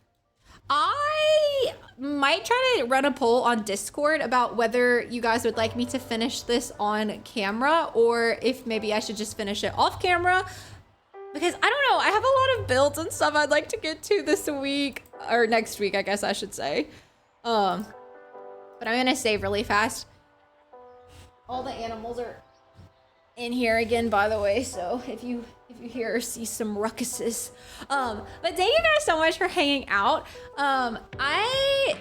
I might try to run a poll on Discord about whether you guys would like me to finish this on camera or if maybe I should just finish it off camera. Because I don't know, I have a lot of builds and stuff I'd like to get to this week, or next week, I guess I should say. But I'm gonna save really fast. All the animals are in here again, by the way, so if you hear or see some ruckuses. But thank you guys so much for hanging out. I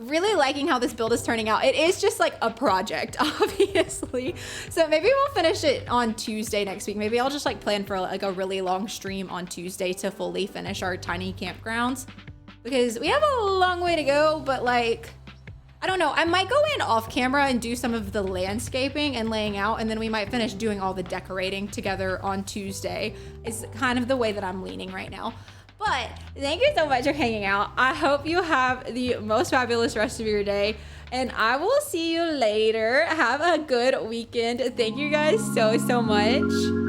really liking how this build is turning out. It is just like a project, obviously. So maybe we'll finish it on Tuesday next week. Maybe I'll just like plan for like a really long stream on Tuesday to fully finish our tiny campgrounds, because we have a long way to go, but like, I don't know. I might go in off camera and do some of the landscaping and laying out, and then we might finish doing all the decorating together on Tuesday. Is kind of the way that I'm leaning right now. But thank you so much for hanging out. I hope you have the most fabulous rest of your day, and I will see you later. Have a good weekend. Thank you guys so much.